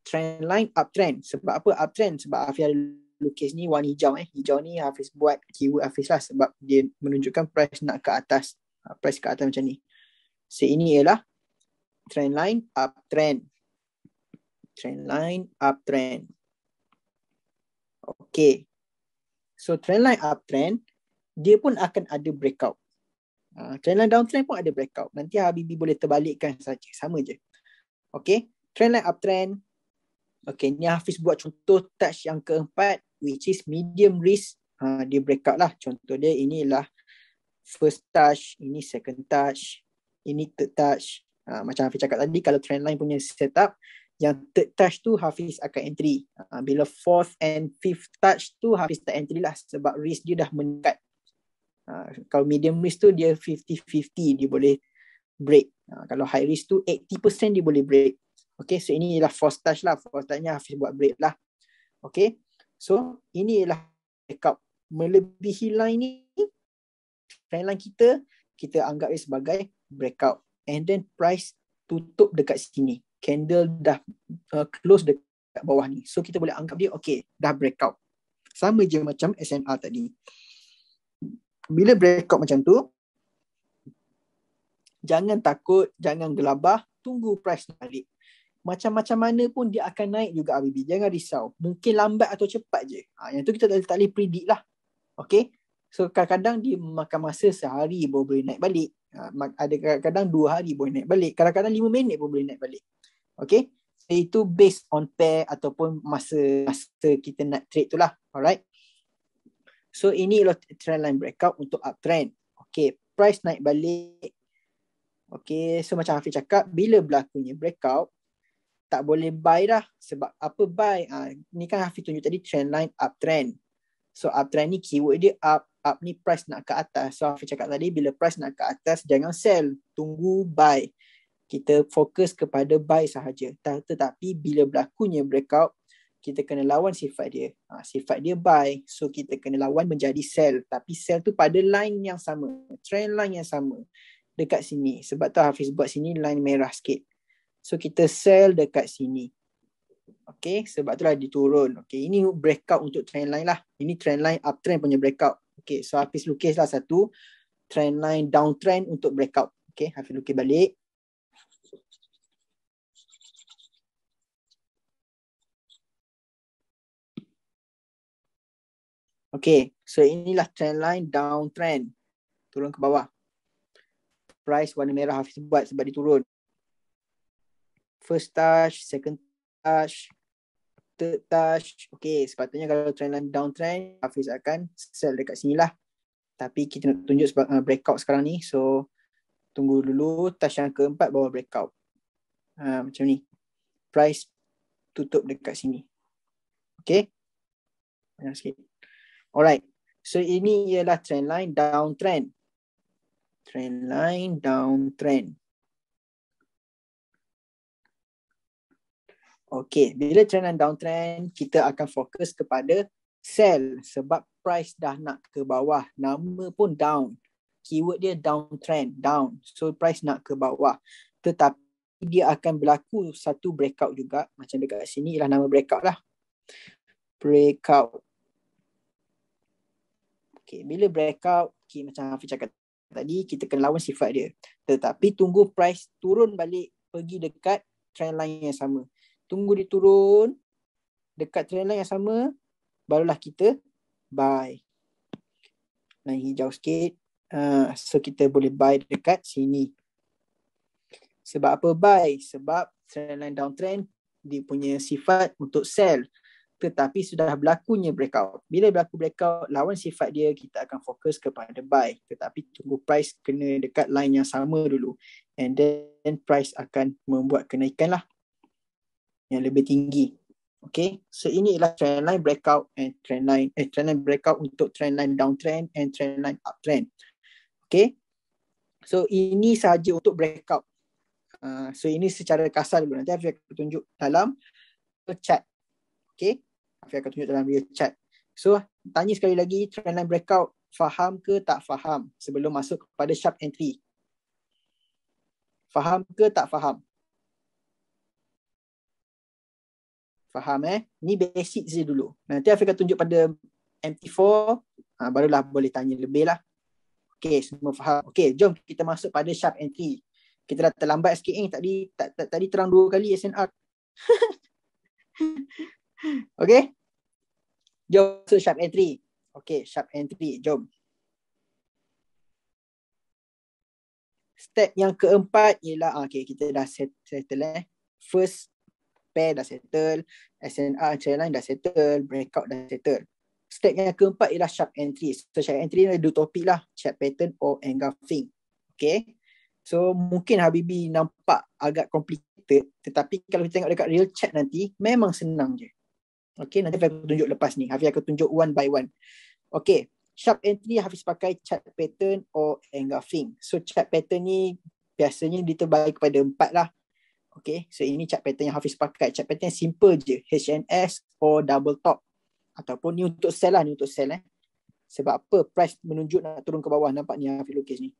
[SPEAKER 1] trend line uptrend. Sebab apa uptrend? Sebab Hafiz ada lukis ni warna hijau. Hijau ni Hafiz buat keyword Hafiz lah sebab dia menunjukkan price nak ke atas. Price ke atas macam ni. So ini ialah trend line uptrend. Trend line uptrend. Okay. So trend line uptrend dia pun akan ada breakout. Trend line downtrend pun ada breakout. Nanti Habibi boleh terbalikkan saja. Sama je. Okay. Trend line uptrend. Okay. Ni Hafiz buat contoh touch yang keempat. Which is medium risk. Dia breakout lah. Contoh dia inilah first touch. Ini second touch. Ini third touch. Macam Hafiz cakap tadi. Kalau trend line punya setup. Yang third touch tu Hafiz akan entry. Bila fourth and fifth touch tu Hafiz tak entry lah. Sebab risk dia dah meningkat. Kalau medium risk tu dia 50-50 dia boleh break. Kalau high risk tu 80% dia boleh break. Okay, so ini ialah fourth touch lah. Fourth touchnya Hafiz buat break lah. Okay, so ini ialah breakout. Melebihi line ni, trend line kita anggap sebagai breakout. And then price tutup dekat sini. Candle dah close dekat bawah ni. So kita boleh anggap dia okay, dah breakout. Sama je macam SNR tadi. Bila breakout macam tu, jangan takut, jangan gelabah, tunggu price naik. Macam-macam mana pun dia akan naik juga Habibi. Jangan risau. Mungkin lambat atau cepat je. Yang tu kita tak boleh predict lah. Okay. So kadang-kadang dia makan masa sehari baru boleh naik balik. Ada kadang-kadang 2 hari boleh naik balik. Kadang-kadang 5 minit pun boleh naik balik. Okay. So itu based on pair ataupun masa kita nak trade tu lah. Alright. So ini adalah trend line breakout untuk uptrend. Okay, price naik balik. Okay, so macam Hafiz cakap, bila berlakunya breakout, tak boleh buy dah. Sebab apa buy? Ni kan Hafiz tunjuk tadi trend line uptrend. So uptrend ni keyword dia up. Up ni price nak ke atas. So Hafiz cakap tadi, bila price nak ke atas, jangan sell. Tunggu buy. Kita fokus kepada buy sahaja. Tetapi bila berlakunya breakout, kita kena lawan sifat dia. Sifat dia buy. So kita kena lawan menjadi sell. Tapi sell tu pada line yang sama. Trend line yang sama. Dekat sini. Sebab tu Hafiz buat sini line merah sikit. So kita sell dekat sini. Okay. Sebab tu lah diturun. Okay. Ini breakout untuk trend line lah. Ini trend line uptrend punya breakout. Okay. So Hafiz lukis lah satu. Trend line downtrend untuk breakout. Okay. Hafiz lukis balik. Okay, so inilah trend line downtrend. Turun ke bawah. Price warna merah Hafiz buat sebab dia turun. First touch, second touch, third touch. Okay, sepatutnya kalau trend line downtrend, Hafiz akan sell dekat sini lah. Tapi kita nak tunjuk sebab breakout sekarang ni. So, tunggu dulu. Touch yang keempat bawa breakout. Macam ni. Price tutup dekat sini. Okay. Banyak sikit. Alright, so ini ialah trend line downtrend. Trend line downtrend. Okay, bila trend line downtrend, kita akan fokus kepada sell sebab price dah nak ke bawah. Nama pun down. Keyword dia downtrend, down. So price nak ke bawah. Tetapi dia akan berlaku satu breakout juga. Macam dekat sini ialah nama breakout lah. Breakout. Okay, bila breakout, okay, macam Hafiz cakap tadi, kita kena lawan sifat dia. Tetapi tunggu price turun balik pergi dekat trend line yang sama. Tunggu dia turun dekat trend line yang sama, barulah kita buy. Line hijau sikit. So kita boleh buy dekat sini. Sebab apa buy? Sebab trend line downtrend dia punya sifat untuk sell, tetapi sudah berlakunya breakout. Bila berlaku breakout, lawan sifat dia, kita akan fokus kepada buy. Tetapi tunggu price kena dekat line yang sama dulu, and then price akan membuat kenaikan lah yang lebih tinggi. Okay, so ini ialah trend line breakout and trend line breakout untuk trend line downtrend and trend line uptrend. Okay, so ini sahaja untuk breakout. So ini secara kasar dulu. Nanti Hafiz akan tunjuk dalam chart. Okay, Hafiz akan tunjuk dalam real chart. So tanya sekali lagi, trendline breakout faham ke tak faham sebelum masuk kepada sharp entry? Faham ke tak faham? Faham Ni basic saja dulu. Nanti Hafiz akan tunjuk pada MT4, barulah boleh tanya lebih lah. Okay, semua faham. Okay, jom kita masuk pada sharp entry. Kita dah terlambat sikit tadi terang 2 kali SNR. Okay, jom masuk sharp entry. Okay, sharp entry, jom. Step yang keempat ialah, okay, kita dah settle First pair dah settle, SNR trend line dah settle, breakout dah settle. Step yang keempat ialah sharp entry. So sharp entry ni ada 2 topik lah, chart pattern or engulfing. Okay, so mungkin Habibi nampak agak complicated, tetapi kalau kita tengok dekat real chart nanti, memang senang je. Okay, nanti Hafiz akan tunjuk lepas ni. Hafiz akan tunjuk one by one. Okay, sharp entry Hafiz pakai chart pattern or engulfing. So chart pattern ni biasanya dia terbagi kepada 4 lah. Okay, so ini chart pattern yang Hafiz pakai. Chart pattern simple je, HNS or double top. Ataupun ni untuk sell lah, ni untuk sell Sebab apa? Price menunjuk nak turun ke bawah. Nampak ni Hafiz lukis ni.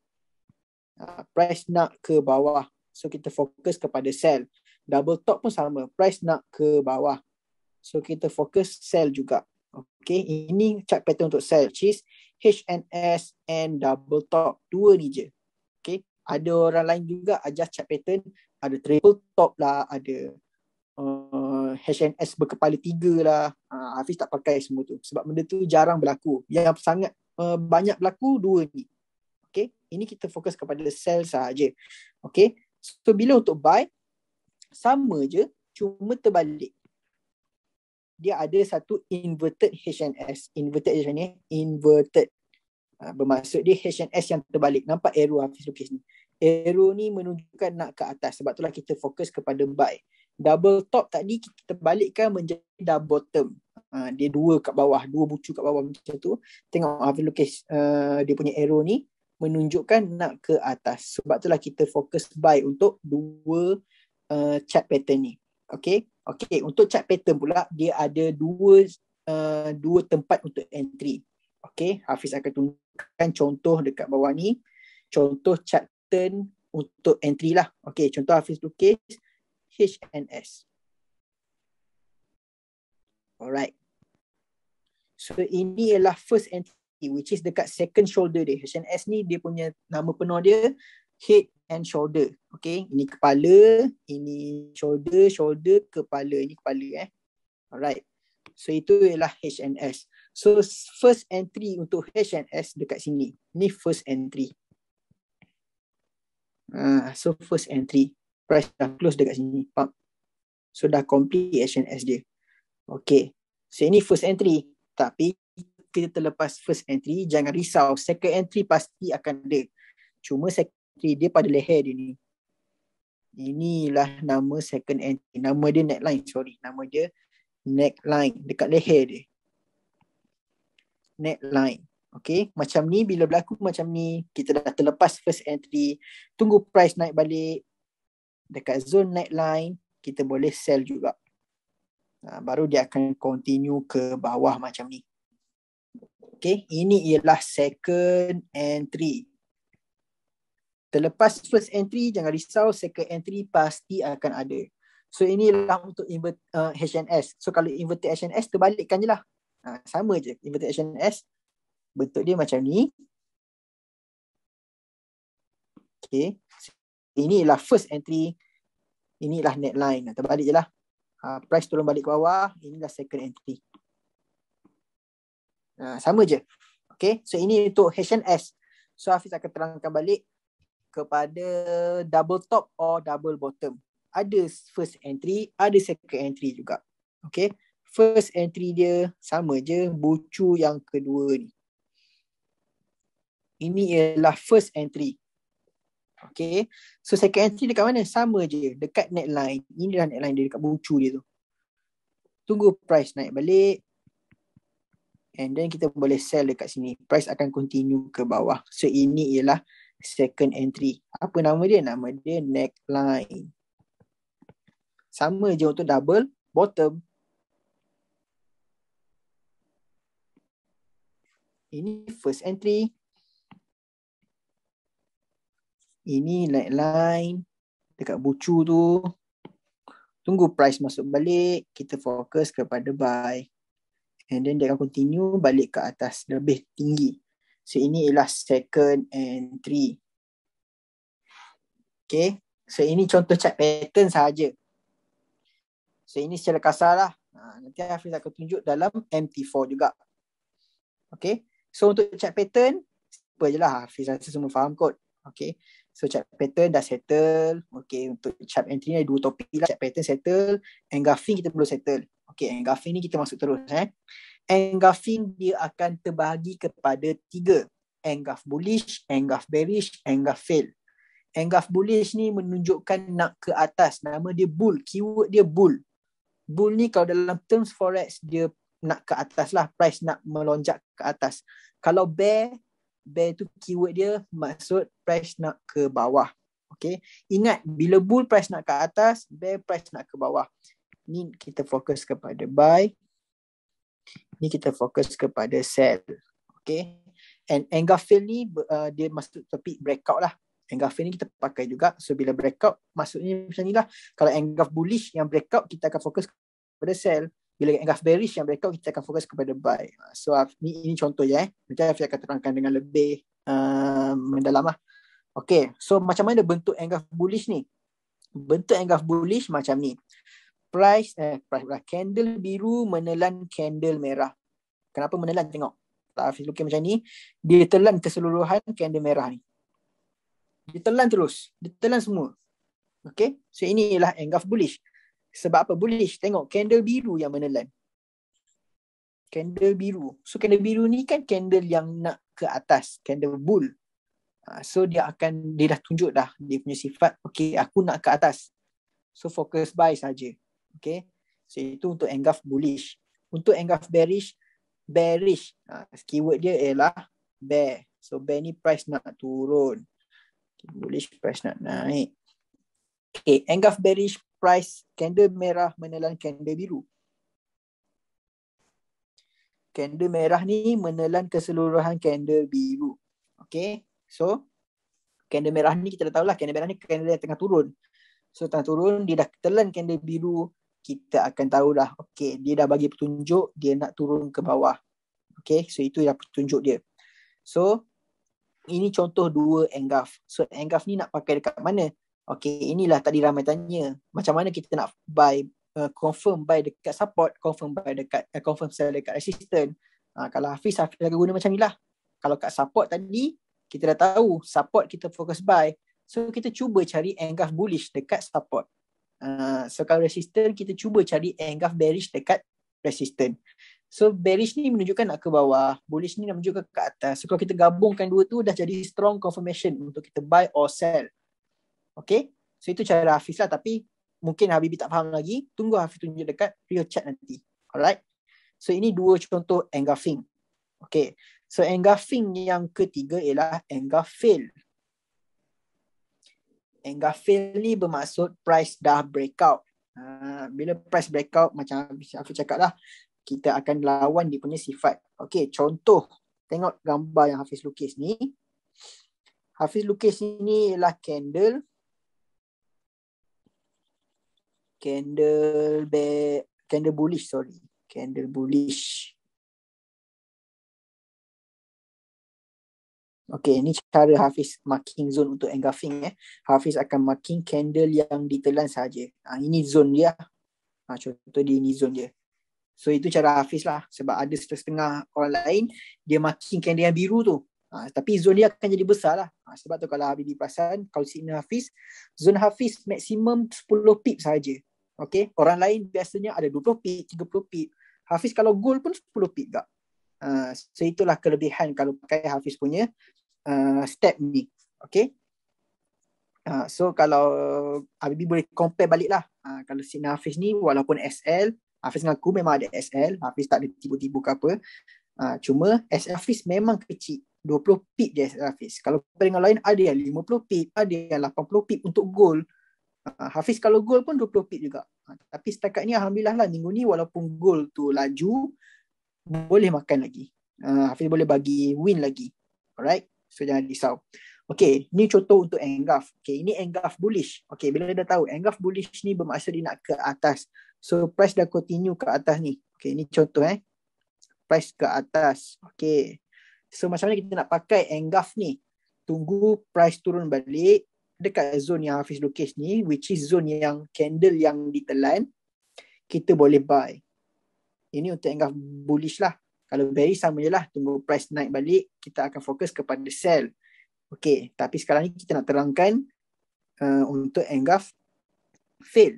[SPEAKER 1] Price nak ke bawah. So kita fokus kepada sell. Double top pun sama. Price nak ke bawah. So kita fokus sell juga. Okay, ini chart pattern untuk sell, which is HNS and double top. 2 ni je. Okay, ada orang lain juga adjust chart pattern. Ada triple top lah, ada HNS berkepala 3 lah. Hafiz tak pakai semua tu. Sebab benda tu jarang berlaku. Yang sangat banyak berlaku 2 ni. Okay, ini kita fokus kepada sell sahaja. Okay, so bila untuk buy, sama je, cuma terbalik. Dia ada satu inverted HNS. Inverted HNS, inverted. Bermaksud dia HNS yang terbalik. Nampak arrow Hafiz lukis ni. Arrow ni menunjukkan nak ke atas. Sebab itulah kita fokus kepada buy. Double top tadi kita balikkan menjadi double bottom. Dia 2 kat bawah, 2 bucu kat bawah macam tu. Tengok Hafiz lukis dia punya arrow ni menunjukkan nak ke atas. Sebab itulah kita fokus buy untuk 2 chart pattern ni. Okay. Okay, untuk chart pattern pula dia ada 2 tempat untuk entry. Okay, Hafiz akan tunjukkan contoh dekat bawah ni. Contoh chart pattern untuk entry lah. Okay, contoh Hafiz lukis HNS. Alright. So ini ialah first entry, which is dekat second shoulder dia. HNS ni dia punya nama penuh dia head and shoulder. Okay, ini kepala, ini shoulder, kepala. Ini kepala Alright. So itu ialah HNS. So first entry untuk HNS dekat sini. Ni first entry. So first entry. Price dah close dekat sini. So dah complete HNS dia. Okay. So ini first entry. Tapi kita terlepas first entry, jangan risau. Second entry pasti akan ada. Cuma second dia pada leher dia ni. Inilah nama second entry. Nama dia neckline, Nama dia neckline. Dekat leher dia. Neckline. Okay. Macam ni, bila berlaku macam ni, kita dah terlepas first entry. Tunggu price naik balik. Dekat zone neckline, kita boleh sell juga. Baru dia akan continue ke bawah macam ni. Okay. Ini ialah second entry. Terlepas first entry, jangan risau, second entry pasti akan ada. So inilah untuk HNS. So kalau inverted HNS, terbalikkan je lah. Sama je, inverted HNS. Bentuk dia macam ni. Okay. Ini ialah first entry. Ini ialah net line. Terbalik je lah. Price turun balik ke bawah. Inilah second entry. Sama je. Okay. So ini untuk H&S. So Hafiz akan terangkan balik kepada double top or double bottom. Ada first entry, ada second entry juga. Okay. First entry dia sama je, bucu yang kedua ni. Ini ialah first entry. Okay. So second entry dekat mana? Sama je, dekat net line. Inilah net line dia dekat bucu dia tu. Tunggu price naik balik. And then kita boleh sell dekat sini. Price akan continue ke bawah. So ini ialah second entry. Apa nama dia? Nama dia neckline. Sama je untuk double bottom. Ini first entry. Ini neckline. Dekat bucu tu. Tunggu price masuk balik. Kita fokus kepada buy. And then dia akan continue balik ke atas. Lebih tinggi. So ini ialah second entry. Okay. So ini contoh chart pattern sahaja. So ini secara kasar lah. Nanti Hafiz akan tunjuk dalam MT4 juga. Okay. So untuk chart pattern, apa je lah. Hafiz rasa semua faham kot. Okay. So chart pattern dah settle. Okay. Untuk chart entry ni ada dua topik lah. Chart pattern settle. Engulfing kita perlu settle. Okay. Engulfing ni kita masuk terus. Engulfing dia akan terbahagi kepada 3. Engulf bullish, engulf bearish, engulf fail. Engulf bullish ni menunjukkan nak ke atas. Nama dia bull. Keyword dia bull. Bull ni kalau dalam terms forex dia nak ke atas lah. Price nak melonjak ke atas. Kalau bear tu keyword dia maksud price nak ke bawah. Okay. Ingat bila bull price nak ke atas, bear price nak ke bawah. Ni kita fokus kepada buy. Ni kita fokus kepada sell. Okay. And engulf fail ni dia masuk topik breakout lah. Engulf fail ni kita pakai juga. So bila breakout maksudnya macam ni lah. Kalau engulf bullish yang breakout kita akan fokus kepada sell. Bila engulf bearish yang breakout kita akan fokus kepada buy. So ini contoh je. Nanti Hafiz akan terangkan dengan lebih mendalam lah. Okay. So macam mana bentuk engulf bullish ni? Bentuk engulf bullish macam ni. Price candle biru menelan candle merah. Kenapa menelan? Tengok. Hafiz lukis macam ni. Dia telan keseluruhan candle merah ni. Dia telan terus. Dia telan semua. Okay. So ini ialah engulf bullish. Sebab apa bullish? Tengok candle biru yang menelan. Candle biru. So candle biru ni kan candle yang nak ke atas. Candle bull. So dia dah tunjuk dah dia punya sifat. Okay, aku nak ke atas. So fokus buy saja. Okay. So itu untuk engulf bullish. Untuk engulf bearish. Keyword dia ialah bear. So bear ni price nak turun. Bullish price nak naik. Okay, engulf bearish price candle merah menelan candle biru. Candle merah ni menelan keseluruhan candle biru. Okay, so candle merah ni kita dah tahulah candle merah ni candle yang tengah turun. So tengah turun dia dah telan candle biru, kita akan tahu dah. Okay, dia dah bagi petunjuk dia nak turun ke bawah. Okay, so itu yang petunjuk dia. So ini contoh 2 engulf. So engulf ni nak pakai dekat mana? Okay, inilah tadi ramai tanya. Macam mana kita nak buy, confirm buy dekat support, confirm sell dekat resistance. Kalau Hafiz akan guna macam ni lah. Kalau kat support tadi, kita dah tahu support kita fokus buy. So kita cuba cari engulf bullish dekat support. So kalau resistance, kita cuba cari engulf bearish dekat resistance. So bearish ni menunjukkan nak ke bawah, bullish ni nak menunjukkan ke atas. So kalau kita gabungkan dua tu dah jadi strong confirmation untuk kita buy or sell. Okay, so itu cara Hafiz lah. Tapi mungkin Habibi tak faham lagi. Tunggu Hafiz tunjuk dekat real chart nanti. Alright. So ini 2 contoh engulfing. Okay, so engulfing yang ketiga ialah engulf fail. Engulf fail ni bermaksud price dah breakout. Bila price breakout macam Hafiz cakap lah, kita akan lawan dia punya sifat. Okay, contoh. Tengok gambar yang Hafiz lukis ni. Hafiz lukis ni ialah candle bullish, sorry. Candle bullish. Okay, ni cara Hafiz marking zone untuk engulfing. Hafiz akan marking candle yang ditelan saja. Ini zone dia. Contoh dia, ini zone dia. So itu cara Hafiz lah. Sebab ada setengah orang lain, dia marking candle yang biru tu. Tapi zone dia akan jadi besar lah. Sebab tu kalau Habibi perasan, kalau signal Hafiz, zone Hafiz maksimum 10 pip saja. Okay, orang lain biasanya ada 20 pip, 30 pip. Hafiz kalau gold pun 10 pip tak. So itulah kelebihan kalau pakai Hafiz punya step ni. Okay. So kalau Habibi boleh compare balik lah. Kalau signal Hafiz ni walaupun SL, Hafiz mengaku memang ada SL, Hafiz tak ada tipu-tipu ke apa. Cuma SL Hafiz memang kecil, 20 pip je SL Hafiz. Kalau dengan lain ada yang 50 pip, ada yang 80 pip untuk gold. Hafiz kalau gold pun 20 pip juga. Tapi setakat ni Alhamdulillah lah, minggu ni walaupun gold tu laju, boleh makan lagi. Hafiz boleh bagi win lagi. Alright, so jangan risau. Okay, ni contoh untuk engulf. Okay, ini engulf bullish. Okay, bila dah tahu engulf bullish ni bermaksud dia nak ke atas. So price dah continue ke atas ni. Okay, ni contoh price ke atas. Okay, so macam mana kita nak pakai engulf ni? Tunggu price turun balik dekat zone yang Hafiz lukis ni, which is zone yang candle yang ditelan, kita boleh buy. Ini untuk engulf bullish lah. Kalau bearish sama je lah, tunggu price naik balik, kita akan fokus kepada sell. Okay, tapi sekarang ni kita nak terangkan untuk engulf fail.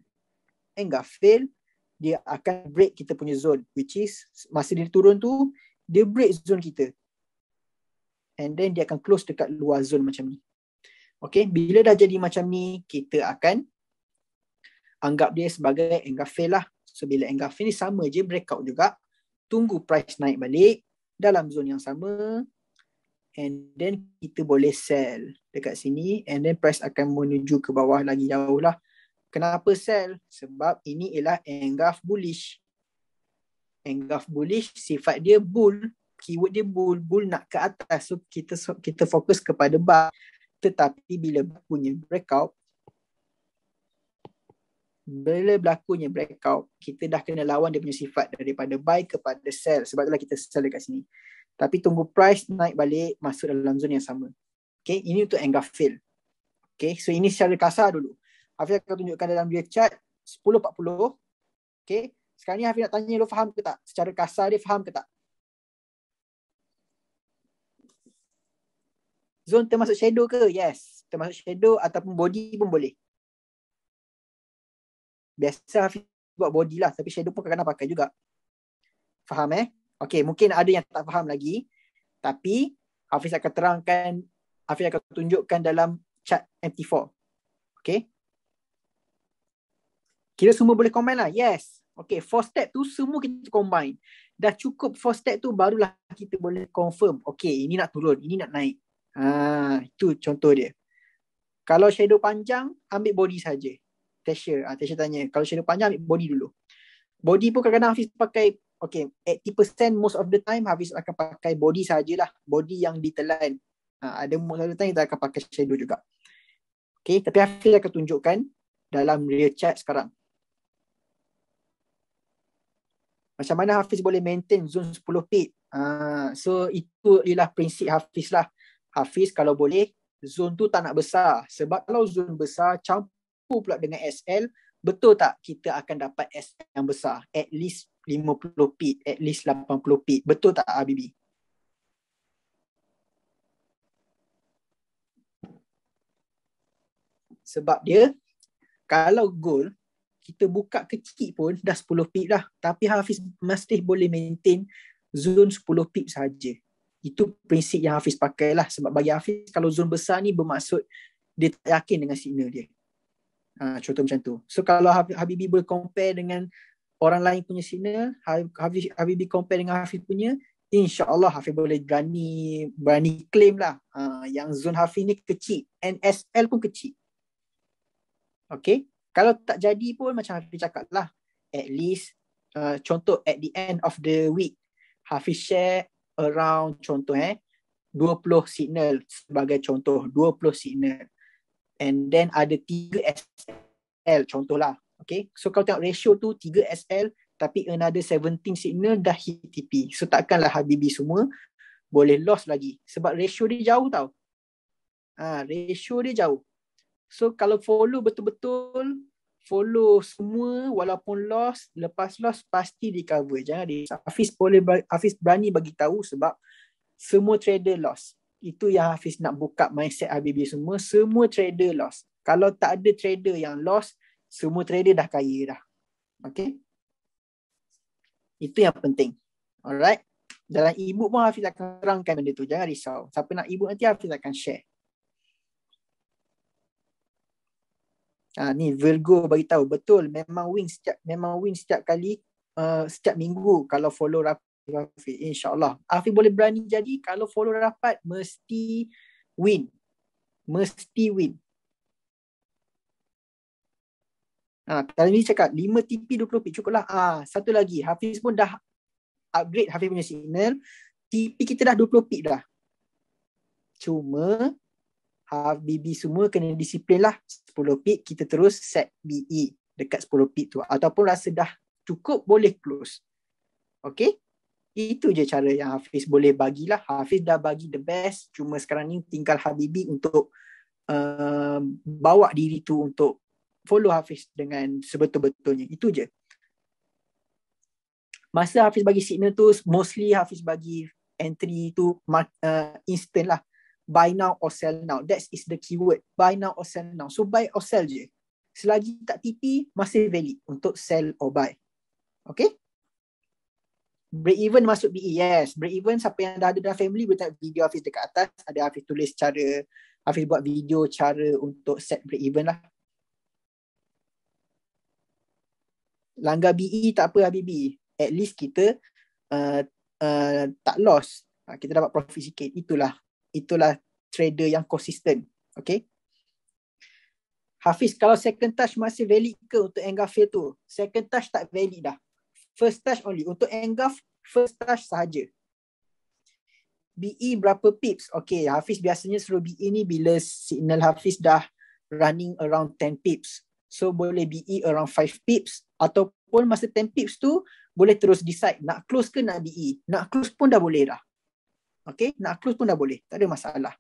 [SPEAKER 1] Engulf fail, dia akan break kita punya zone, which is masa dia turun tu, dia break zone kita. And then dia akan close dekat luar zone macam ni. Okay, bila dah jadi macam ni, kita akan anggap dia sebagai engulf fail lah. So bila engulf fail ni sama je, breakout juga. Tunggu price naik balik dalam zone yang sama. And then kita boleh sell dekat sini. And then price akan menuju ke bawah lagi jauh lah. Kenapa sell? Sebab ini ialah engulf bullish. Engulf bullish, sifat dia bull. Keyword dia bull. Bull nak ke atas. So kita fokus kepada buy. Tetapi bila berlakunya breakout, kita dah kena lawan dia punya sifat daripada buy kepada sell. Sebab itulah kita sell dekat sini. Tapi tunggu price naik balik, masuk dalam zone yang sama. Okay, ini untuk engulf fail. Okay, so ini secara kasar dulu. Hafiz akan tunjukkan dalam dia chart 10.40. Okay, sekarang ni Hafiz nak tanya, lu faham ke tak? Secara kasar dia faham ke tak? Zone termasuk shadow ke? Yes. Termasuk shadow ataupun body pun boleh. Biasa Hafiz buat body lah. Tapi shadow pun kadang-kadang pakai juga. Faham Okay, mungkin ada yang tak faham lagi. Tapi Hafiz akan terangkan, Hafiz akan tunjukkan dalam chart MT4. Okay. Kira semua boleh combine lah. Yes. Okay, 4 step tu semua kita combine. Dah cukup 4 step tu barulah kita boleh confirm. Okay, ini nak turun, ini nak naik. Itu contoh dia. Kalau shadow panjang, ambil body saja. Tasha tanya, kalau shadow panjang ambil body dulu. Body pun kadang-kadang Hafiz pakai, okay, 80% most of the time Hafiz akan pakai body sajalah. Body yang ditelan. Ada most of the time kita akan pakai shadow juga. Okay, tapi Hafiz akan tunjukkan dalam real chart sekarang. Macam mana Hafiz boleh maintain zone 10 pip. So itu ialah prinsip Hafiz lah. Hafiz kalau boleh zone tu tak nak besar. Sebab kalau zone besar campur pula dengan SL, betul tak kita akan dapat SL yang besar? At least 50 pip, at least 80 pip. Betul tak Habibi? Sebab dia, kalau gold, kita buka kecil pun dah 10 pip dah. Tapi Hafiz masih boleh maintain zone 10 pip saja. Itu prinsip yang Hafiz pakai lah. Sebab bagi Hafiz, kalau zone besar ni bermaksud dia tak yakin dengan signal dia. Contoh macam tu. So kalau Habibi boleh compare dengan orang lain punya signal, Habibi compare dengan Hafiz punya, insyaAllah Hafiz boleh berani claim lah. Yang zone Hafiz ni kecil. NSL pun kecil. Okay. Kalau tak jadi pun macam Hafiz cakap lah, at least contoh at the end of the week Hafiz share around contoh 20 signal sebagai contoh, 20 signal, and then ada 3 SL contohlah. Okay, so kalau tengok ratio tu 3 SL tapi another 17 signal dah hit TP. So takkanlah Habibi semua boleh loss lagi. Sebab ratio dia jauh tau. Ratio dia jauh. So kalau follow betul-betul, follow semua walaupun loss, lepas loss pasti di cover. Jangan Hafiz berani bagi tahu sebab semua trader loss. Itu yang Hafiz nak buka mindset Habibie semua. Semua trader loss. Kalau tak ada trader yang loss, semua trader dah kaya dah. Okay? Itu yang penting. Alright? Dalam e-book pun Hafiz akan terangkan benda tu. Jangan risau. Siapa nak e-book nanti Hafiz akan share. Ni Virgo bagi tahu betul memang win setiap kali setiap minggu kalau follow rapat Hafiz. InsyaAllah. Hafiz boleh berani jadi kalau follow rapat mesti win. Mesti win. Tadi ni cakap 5 TP 20 pip cukup lah. Satu lagi Hafiz pun dah upgrade Hafiz punya signal. TP kita dah 20 pip dah. Cuma Habibie semua kena disiplin lah. 10 pip kita terus set BE dekat 10 pip tu. Ataupun rasa dah cukup boleh close. Okay? Itu je cara yang Hafiz boleh bagilah. Hafiz dah bagi the best. Cuma sekarang ni tinggal Habibie untuk bawa diri tu untuk follow Hafiz dengan sebetul-betulnya. Itu je. Masa Hafiz bagi signal tu, mostly Hafiz bagi entry tu instant lah. Buy now or sell now. That is the keyword. Buy now or sell now. So buy or sell je. Selagi tak TP, masih valid untuk sell or buy. Okay? Break even masuk BE. Yes. Break even siapa yang dah ada dalam family, boleh tengok video Hafiz dekat atas. Ada Hafiz tulis cara, Hafiz buat video cara untuk set break even lah. Langgar BE tak apa Habibie. At least kita tak loss. Kita dapat profit sikit. Itulah trader yang konsisten. Okay. Hafiz, kalau second touch masih valid ke untuk engulf tu? Second touch tak valid dah. First touch only. Untuk engulf, first touch sahaja. BE berapa pips? Okay, Hafiz biasanya suruh BE ni bila signal Hafiz dah running around 10 pips. So boleh BE around 5 pips. Ataupun masa 10 pips tu, boleh terus decide nak close ke nak BE. Nak close pun dah boleh dah. Okay, nak close pun dah boleh. Tak ada masalah.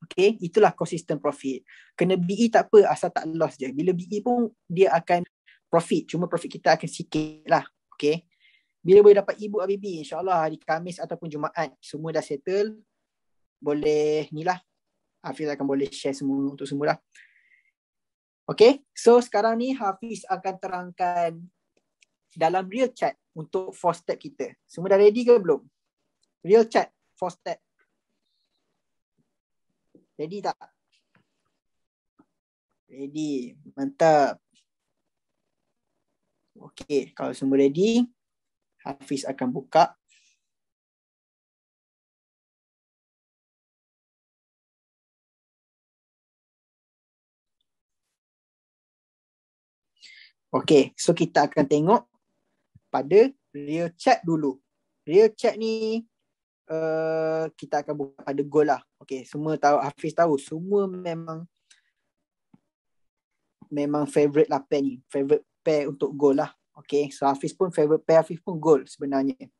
[SPEAKER 1] Okay, itulah consistent profit. Kena BE tak apa, asal tak loss je. Bila BE pun dia akan profit. Cuma profit kita akan sikit lah. Okay. Bila boleh dapat e-book Habibie, insyaAllah hari Khamis ataupun Jumaat, semua dah settle. Boleh ni lah. Hafiz akan boleh share semua untuk semua lah. Okay, so sekarang ni Hafiz akan terangkan dalam real chat untuk 4 step kita. Semua dah ready ke belum? Real chat 4 step. Ready tak? Ready. Mantap. Okay, kalau semua ready, Hafiz akan buka. Okay, so kita akan tengok pada real chat dulu. Real chat ni kita akan buka pada goal lah. Okay, semua tahu, Hafiz tahu, semua memang favorite lah pair ni. Favorite pair untuk goal lah. Okay, so Hafiz pun favorite pair Hafiz pun goal sebenarnya.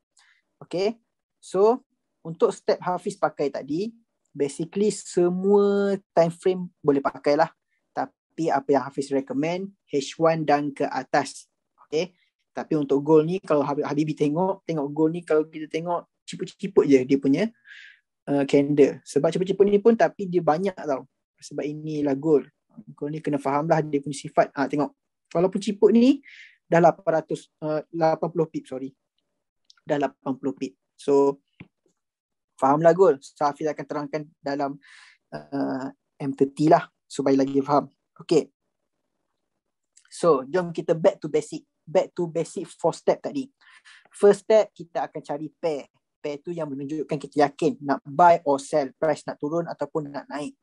[SPEAKER 1] Okay, so untuk step Hafiz pakai tadi, basically semua time frame boleh pakai lah. Tapi apa yang Hafiz recommend, H1 dan ke atas. Okay, tapi untuk goal ni, kalau Habibie tengok goal ni, kalau kita tengok ciput-ciput je dia punya candle. Sebab ciput-ciput ni pun tapi dia banyak tau. Sebab inilah goal. Goal ni kena faham lah dia punya sifat. Tengok. Walaupun ciput ni dah 80 pip, sorry. Dah 80 pip. So, fahamlah goal. So, Hafiz akan terangkan dalam M30 lah. Supaya lagi faham. Okay. So, jom kita back to basic. Back to basic 4 step tadi. First step, kita akan cari pair. Pair tu yang menunjukkan kita yakin nak buy or sell. Price nak turun ataupun nak naik.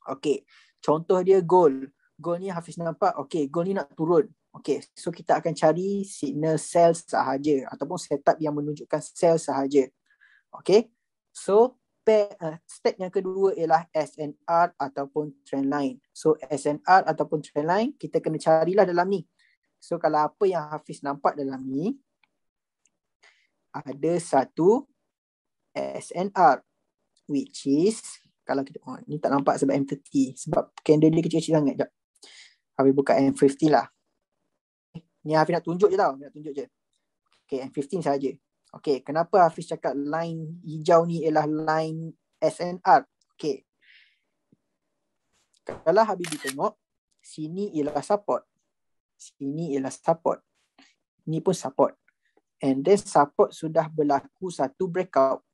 [SPEAKER 1] Okay. Contoh dia gold. Gold ni Hafiz nampak, okay, gold ni nak turun. Okay, so kita akan cari signal sell sahaja. Ataupun setup yang menunjukkan sell sahaja. Okay. So, step yang kedua ialah SNR ataupun trendline. So, SNR ataupun trendline, kita kena carilah dalam ni. So, kalau apa yang Hafiz nampak dalam ni, ada satu SNR, which is, kalau kita, ni tak nampak sebab M30, sebab candle dia kecil-kecil sangat. Sekejap, Hafiz buka M50 lah. Ni Hafiz nak tunjuk je tau, Okay, M15 saja. Okay, kenapa Hafiz cakap line hijau ni ialah line SNR? Okay, kalau Habibie tengok, sini ialah support, sini ialah support, ni pun support, and then support sudah berlaku satu breakout,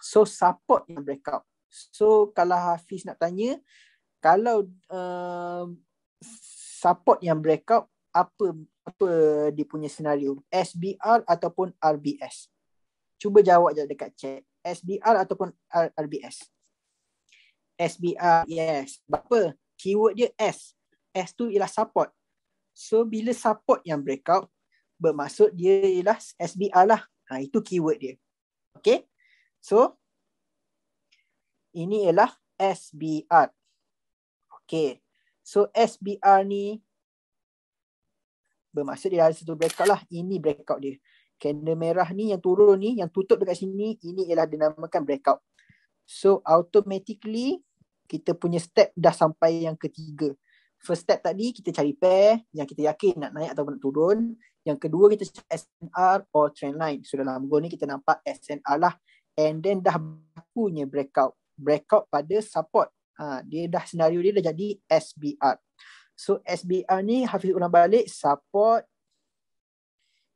[SPEAKER 1] so support yang breakout. So kalau Hafiz nak tanya, kalau support yang breakout, apa dia punya senario, SBR ataupun RBS? Cuba jawab je dekat chat, SBR ataupun RBS. SBR, yes. Apa? Keyword dia S. S tu ialah support. So bila support yang breakout, bermaksud dia ialah SBR lah. Itu keyword dia. Okay. So ini ialah SBR. Okay. So SBR ni bermaksud dia ada satu breakout lah. Ini breakout dia. Candle merah ni yang turun ni, yang tutup dekat sini, ini ialah dinamakan breakout. So automatically kita punya step dah sampai yang ketiga. First step tadi kita cari pair yang kita yakin nak naik atau nak turun. Yang kedua kita cari SNR or trend line. So dalam goal ni kita nampak SNR lah. And then dah punya breakout. Breakout pada support. Dia dah senario dia dah jadi SBR. So SBR ni Hafiz ulang balik, support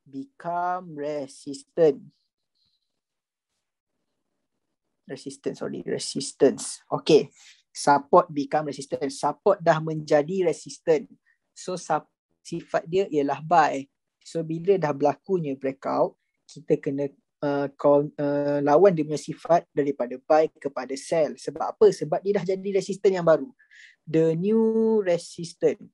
[SPEAKER 1] become resistance. Resistance. Okay. Support become resistance. Support dah menjadi resistance. So sifat dia ialah buy. So bila dah berlakunya breakout, kita kena lawan dia punya sifat daripada buy kepada sell. Sebab apa? Sebab dia dah jadi resistance yang baru. The new resistance.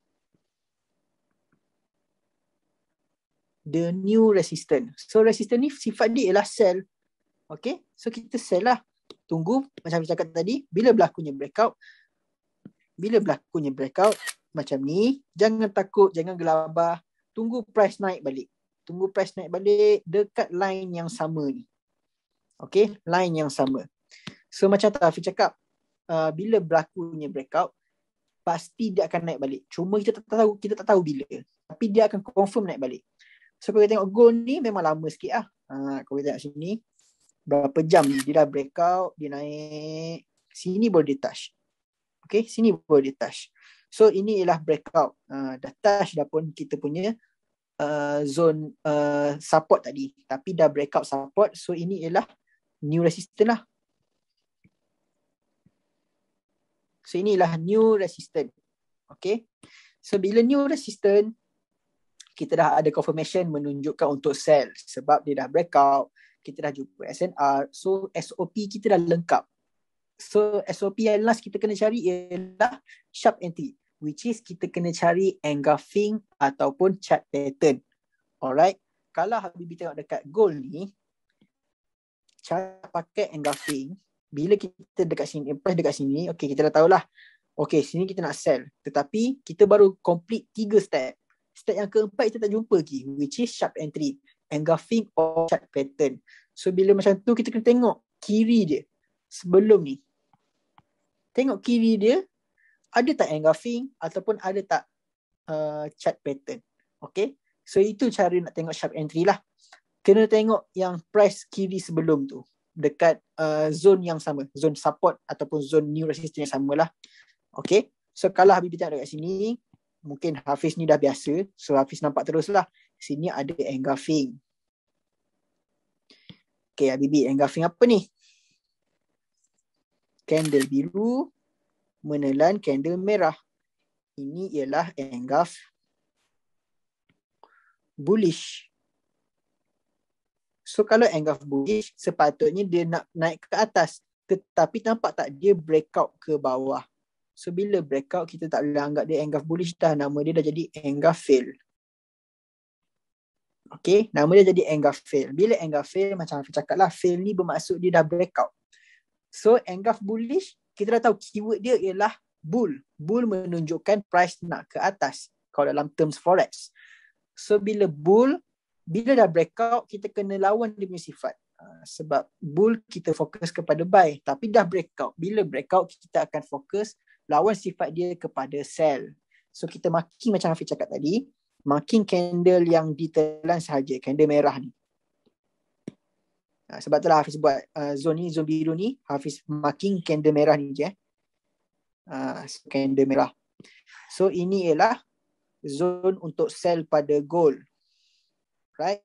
[SPEAKER 1] So resistance ni sifat dia ialah sell. Okay. So kita sell lah. Tunggu macam saya cakap tadi, bila berlakunya breakout macam ni, jangan takut, jangan gelabah, tunggu price naik balik dekat line yang sama ni. Okay, line yang sama. So macam Hafiz cakap, bila berlakunya breakout pasti dia akan naik balik, cuma kita tak tahu bila, tapi dia akan confirm naik balik. So kalau kita tengok gold ni memang lama sikit lah. Kalau kita tengok sini berapa jam ni, dia dah breakout, dia naik sini baru dia touch. Okay, sini baru dia touch. So ini ialah breakout, dah touch dah pun kita punya zone support tadi, tapi dah breakout support. So ini ialah new resistance lah. So inilah new resistance. Okay, so bila new resistance, kita dah ada confirmation menunjukkan untuk sell sebab dia dah breakout. Kita dah jumpa SNR. So SOP kita dah lengkap. So SOP yang last kita kena cari ialah sharp entry, which is kita kena cari engulfing ataupun chart pattern. Alright. Kalau Habibie tengok dekat gold ni, cara pakai engulfing, bila kita dekat sini, price dekat sini, okay, kita dah tahulah. Okay, sini kita nak sell. Tetapi kita baru complete 3 step. Step yang keempat kita tak jumpa lagi, which is sharp entry, engulfing or chart pattern. So bila macam tu kita kena tengok kiri dia sebelum ni. Tengok kiri dia ada tak engulfing ataupun ada tak chart pattern. Okay. So itu cara nak tengok sharp entry lah. Kena tengok yang price kiri sebelum tu dekat zone yang sama, zone support ataupun zone new resistance yang sama lah. Okay. So kalau Habibie tengok dekat sini, mungkin Hafiz ni dah biasa, so Hafiz nampak terus lah. Sini ada engulfing. Okay, Habibie, engulfing apa ni? Candle biru menelan candle merah. Ini ialah engulf bullish. So kalau engulf bullish, sepatutnya dia nak naik ke atas, tetapi nampak tak dia breakout ke bawah. So bila breakout, kita tak boleh anggap dia engulf bullish dah, nama dia dah jadi engulf fail. Okay, nama dia jadi engulf fail. Bila engulf fail, macam Hafiz cakap lah, fail ni bermaksud dia dah breakout. So engulf bullish, kita dah tahu keyword dia ialah bull. Bull menunjukkan price nak ke atas kalau dalam terms forex. So bila bull, bila dah breakout, kita kena lawan dia punya sifat. Sebab bull kita fokus kepada buy, tapi dah breakout. Bila breakout, kita akan fokus lawan sifat dia kepada sell. So kita marking macam Hafiz cakap tadi, marking candle yang ditelan sahaja, candle merah ni. Sebab itulah Hafiz buat zone ni, zone biru ni, Hafiz marking candle merah ni je. Candle merah. So ini ialah zone untuk sell pada gold. Right?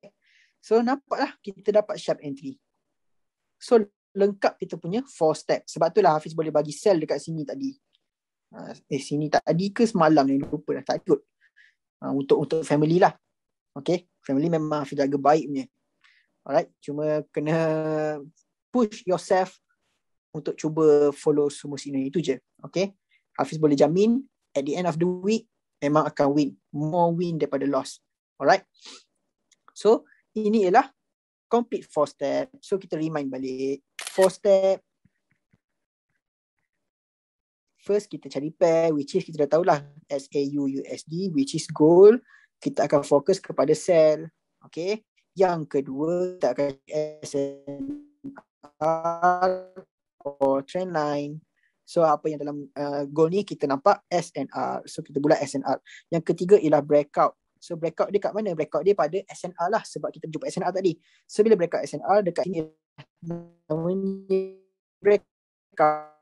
[SPEAKER 1] So nampaklah kita dapat sharp entry. So lengkap kita punya 4 step. Sebab itulah Hafiz boleh bagi sell dekat sini tadi. Sini tadi ke semalam ni, lupa dah, tak ikut. Untuk family lah. Okay, family memang Hafiz jaga baik punya. Alright, cuma kena push yourself untuk cuba follow semua signal itu je. Okay, Hafiz boleh jamin at the end of the week memang akan win. More win daripada loss. Alright. So ini ialah complete 4 step. So kita remind balik 4 step. First kita cari pair, which is kita dah tahulah SAU USD, which is gold. Kita akan fokus kepada sell. Okay. Yang kedua kita akan SNR or trend line. So apa yang dalam gold ni kita nampak SNR. So kita bulat SNR. Yang ketiga ialah breakout. So breakout dia kat mana? Breakout dia pada SNR lah, sebab kita jumpa SNR tadi. So bila breakout SNR dekat sini namanya breakout.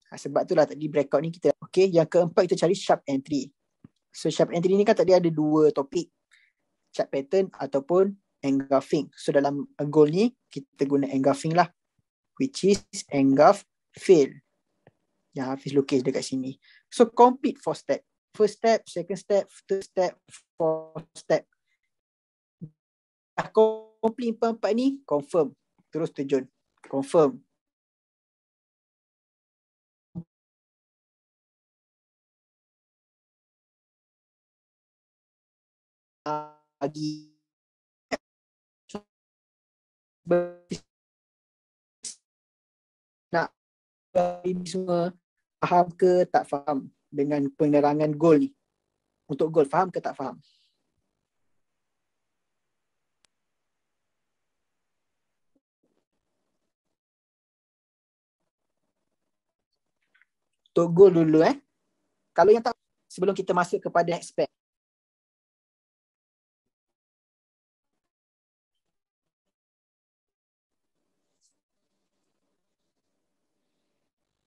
[SPEAKER 1] Sebab itulah tadi breakout ni kita. Okay, yang keempat kita cari sharp entry. So sharp entry ni kan tadi ada 2 topik. Chart pattern ataupun engulfing. So dalam goal ni kita guna engulfing lah, which is engulf fail. Yang Hafiz lukis dekat sini. So complete 4 step. First step, second step, third step, fourth step. Dah complete 4 ni, confirm. Terus terjun. Confirm. Lagi nak ini semua faham ke tak faham dengan penerangan goal ni? Untuk goal, faham ke tak faham? Untuk goal dulu Kalau yang tak, sebelum kita masuk kepada expert.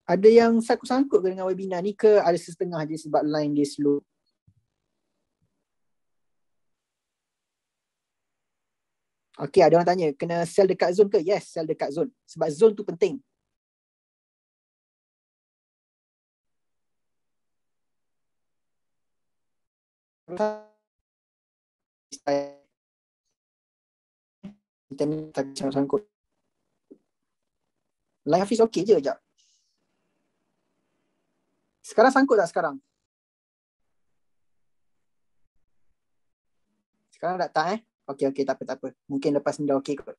[SPEAKER 1] Ada yang sangkut-sangkut ke dengan webinar ni ke ada setengah je sebab line dia slow? Okay, ada orang tanya, kena sell dekat zone ke? Yes, sell dekat zone. Sebab zone tu penting. Internet tak sangkut. Line Hafiz okey je, sekejap. Sekarang sangkut tak sekarang? Sekarang tak Okey, tak apa. Mungkin lepas ni dah okey kot.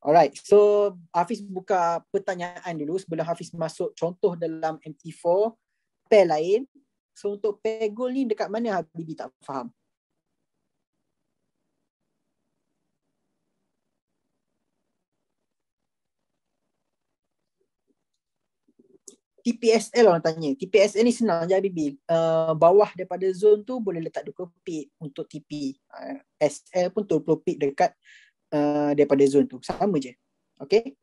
[SPEAKER 1] Alright, so Hafiz buka pertanyaan dulu sebelum Hafiz masuk contoh dalam MT4 pair lain. So untuk pair gold ni dekat mana Habibi tak faham? TPSL orang tanya. TPSL ni senang je Habibi. Bawah daripada zone tu boleh letak 20 pip untuk TP. SL pun 20 pip dekat daripada zone tu. Sama je. Okay.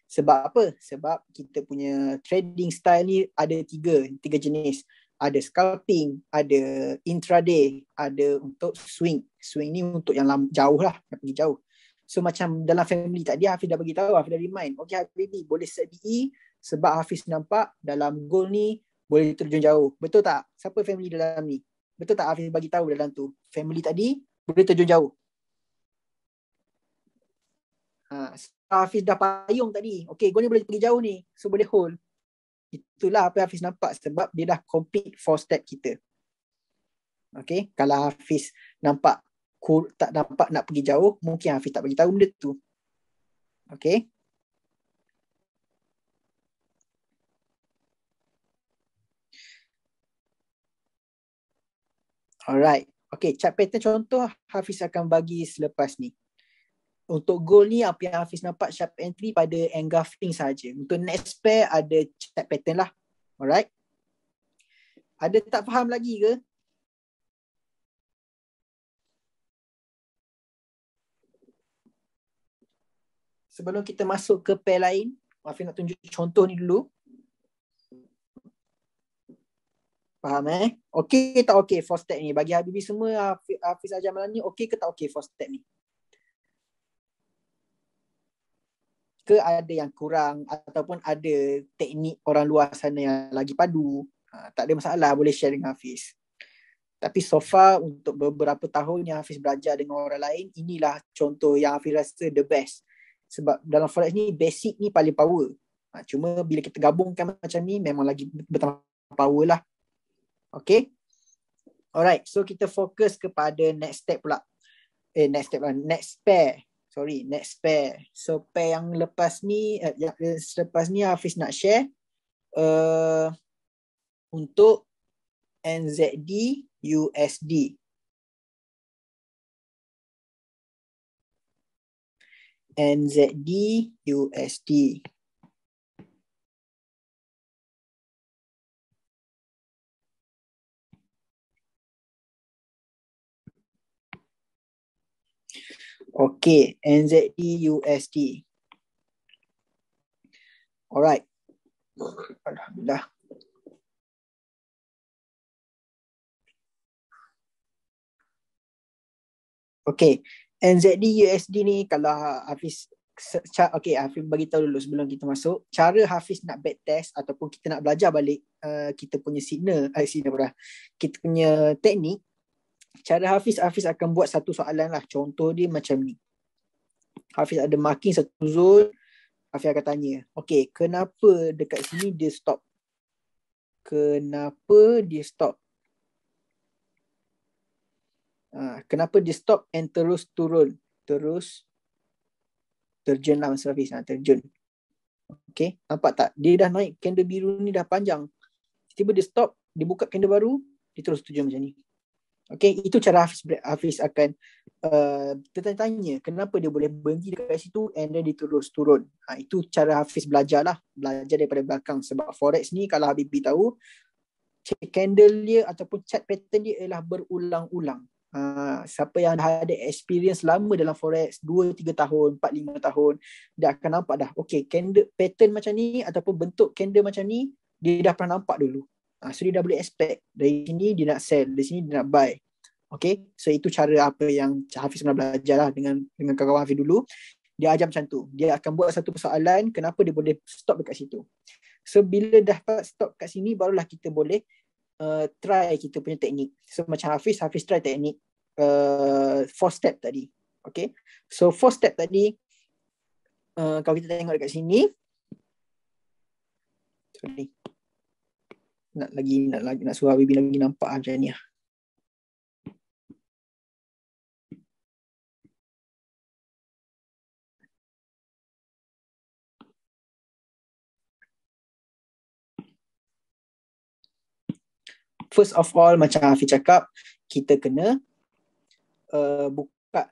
[SPEAKER 1] Sebab apa? Sebab kita punya trading style ni ada tiga jenis. Ada scalping, ada intraday, ada untuk swing. Swing ni untuk yang jauh lah, yang pergi jauh. So macam dalam family tadi Hafiz dah bagi tahu, Hafiz dah remind. Okay Habibi, boleh set DE sebab Hafiz nampak dalam goal ni boleh terjun jauh. Betul tak? Siapa family dalam ni? Betul tak Hafiz bagi tahu dalam tu? Family tadi boleh terjun jauh. Hafiz dah payung tadi. Okay, goal ni boleh pergi jauh ni. So boleh hold. Itulah apa Hafiz nampak sebab dia dah complete 4 step kita. Okay, kalau Hafiz nampak tak nampak nak pergi jauh, mungkin Hafiz tak bagi tahu benda tu. Okay. Alright. Okay, chart pattern contoh Hafiz akan bagi selepas ni. Untuk goal ni apa yang Hafiz nampak sharp entry pada engulfing saja. Untuk next pair ada chart pattern lah. Alright. Ada tak faham lagi ke? Sebelum kita masuk ke pair lain, Hafiz nak tunjuk contoh ni dulu. Faham Okey tak okey for step ni? Bagi Habibi semua, Hafiz ajar malam ni okey ke tak okey for step ni? Ke ada yang kurang ataupun ada teknik orang luar sana yang lagi padu? Tak ada masalah, boleh share dengan Hafiz. Tapi so far untuk beberapa tahun yang Hafiz belajar dengan orang lain, inilah contoh yang Hafiz rasa the best. Sebab dalam forex ni basic ni paling power. Cuma bila kita gabungkan macam ni memang lagi bertambah power lah. Okay. Alright, so kita fokus kepada next step pula. Next pair. Next pair. So pair yang lepas ni, selepas ni Hafiz nak share untuk NZD USD. NZD USD. Okay, NZD USD. Alright. Alhamdulillah. Okay, NZD USD ni kalau Hafiz, okay, Hafiz bagi tahu dulu sebelum kita masuk. Cara Hafiz nak backtest ataupun kita nak belajar balik kita punya signal kita punya teknik. Cara Hafiz akan buat satu soalan lah. Contoh dia macam ni. Hafiz ada marking satu zone. Hafiz akan tanya, okay, kenapa dekat sini dia stop? Kenapa dia stop? Kenapa dia stop and terus turun? Terus terjun lah Mr. Hafiz. Terjun. Okay, nampak tak? Dia dah naik candle biru ni dah panjang. Tiba dia stop, dia buka candle baru, dia terus terjun macam ni. Okay, itu cara Hafiz akan tanya kenapa dia boleh berhenti dekat situ and then dia terus turun. Itu cara Hafiz belajar lah. Belajar daripada belakang. Sebab forex ni kalau Habibi tahu, candle dia ataupun chart pattern dia ialah berulang-ulang. Siapa yang dah ada experience lama dalam forex 2-3 tahun, 4-5 tahun, dia akan nampak dah, okay, candle pattern macam ni ataupun bentuk candle macam ni dia dah pernah nampak dulu. So dia dah boleh expect dari sini dia nak sell, dari sini dia nak buy. Okay, so itu cara apa yang Hafiz pernah belajar lah dengan kawan-kawan Hafiz dulu. Dia ajar macam tu. Dia akan buat satu persoalan kenapa dia boleh stop dekat situ. So bila dah stop kat sini, barulah kita boleh try kita punya teknik. So macam Hafiz try teknik 4 step tadi. Okay, so 4 step tadi kalau kita tengok dekat sini, sorry, nak suruh Habibi lagi nampak macam ni lah. First of all, macam Hafiz cakap, kita kena buka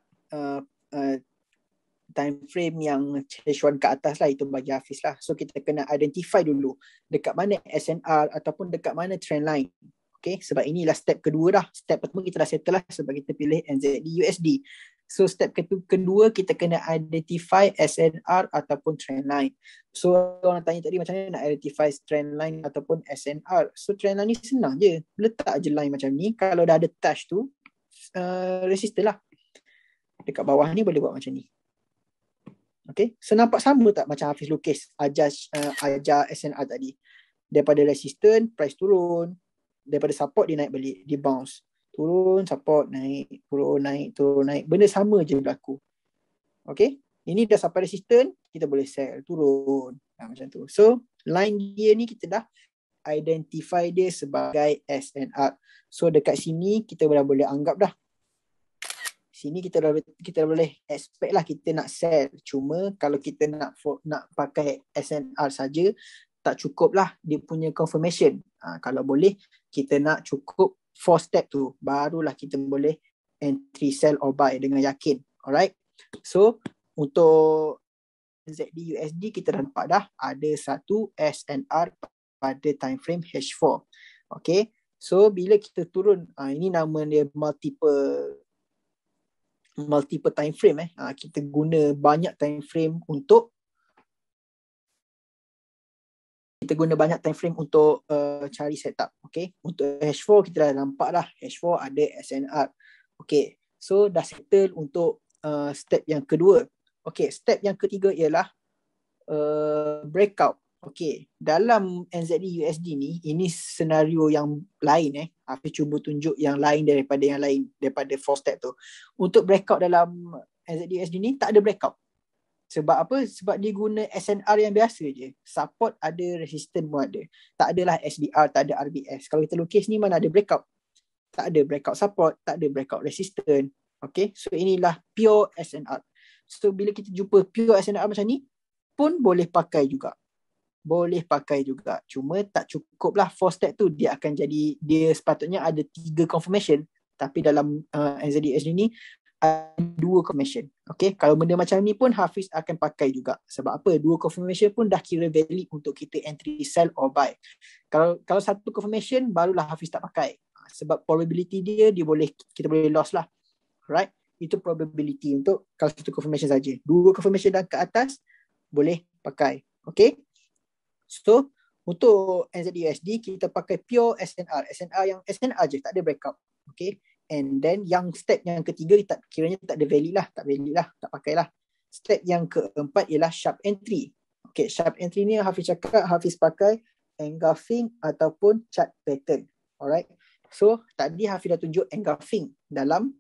[SPEAKER 1] time frame yang threshold ke atas lah. Itu bagi Hafiz lah. So kita kena identify dulu dekat mana SNR ataupun dekat mana trend line. Okay, sebab inilah step kedua dah. Step pertama kita dah settle lah sebab kita pilih NZD USD. So step kedua kita kena identify SNR ataupun trend line. So orang tanya tadi macam mana nak identify trend line ataupun SNR. So trend line ni senang je. Letak je line macam ni. Kalau dah ada touch tu, resistor lah. Dekat bawah ni boleh buat macam ni. Okay, so nampak sama tak macam Hafiz lukis ajar SNR tadi. Daripada resistance, price turun. Daripada support, dia naik balik. Dia bounce. Turun, support, naik. Turun, naik, turun, naik. Benda sama je berlaku. Okay, ini dah sampai resistance, kita boleh sell, turun. Macam tu. So, line dia ni kita dah identify dia sebagai SNR. So, dekat sini kita dah boleh anggap dah. Sini kita boleh expect lah kita nak sell. Cuma kalau kita nak pakai SNR saja, tak cukup lah dia punya confirmation. Kalau boleh kita nak cukup 4 step tu, barulah kita boleh entry, sell or buy dengan yakin. Alright. So untuk NZD USD kita dah nampak dah ada satu SNR pada time frame H4. Okay. So bila kita turun, ini nama dia multiple time frame. Kita guna banyak time frame untuk cari setup. Okay. Untuk H4 kita dah nampak dah, H4 ada SNR. Okay. So dah settle untuk step yang kedua. Okay. Step yang ketiga ialah breakout. Okay. Dalam NZD USD ni, ini senario yang lain. Hafiz cuba tunjuk yang lain daripada 4 step tu. Untuk breakout dalam NZD USD ni tak ada breakout. Sebab apa? Sebab dia guna SNR yang biasa je. Support ada, resistance pun ada. Tak adalah SDR, tak ada RBS. Kalau kita lukis ni mana ada breakout? Tak ada breakout support, tak ada breakout resistance. Okay. So inilah pure SNR. So bila kita jumpa pure SNR macam ni pun boleh pakai juga. Cuma tak cukup lah 4 step tu. Dia sepatutnya ada 3 confirmation. Tapi dalam NZD USD ni ada 2 confirmation. Okay. Kalau benda macam ni pun Hafiz akan pakai juga. Sebab apa? 2 confirmation pun dah kira valid untuk kita entry, sell or buy. Kalau 1 confirmation barulah Hafiz tak pakai. Sebab probability dia kita boleh loss lah. Right? Itu probability untuk kalau 1 confirmation saja. 2 confirmation dan ke atas boleh pakai. Okay. So untuk NZD USD kita pakai pure SNR. SNR yang SNR je, tak ada breakout. Okay. And then yang step yang ketiga kiranya tak ada valid lah. Tak pakailah. Step yang keempat ialah sharp entry. Okay, sharp entry ni Hafiz cakap Hafiz pakai engulfing ataupun chart pattern. Alright. So tadi Hafiz dah tunjuk engulfing dalam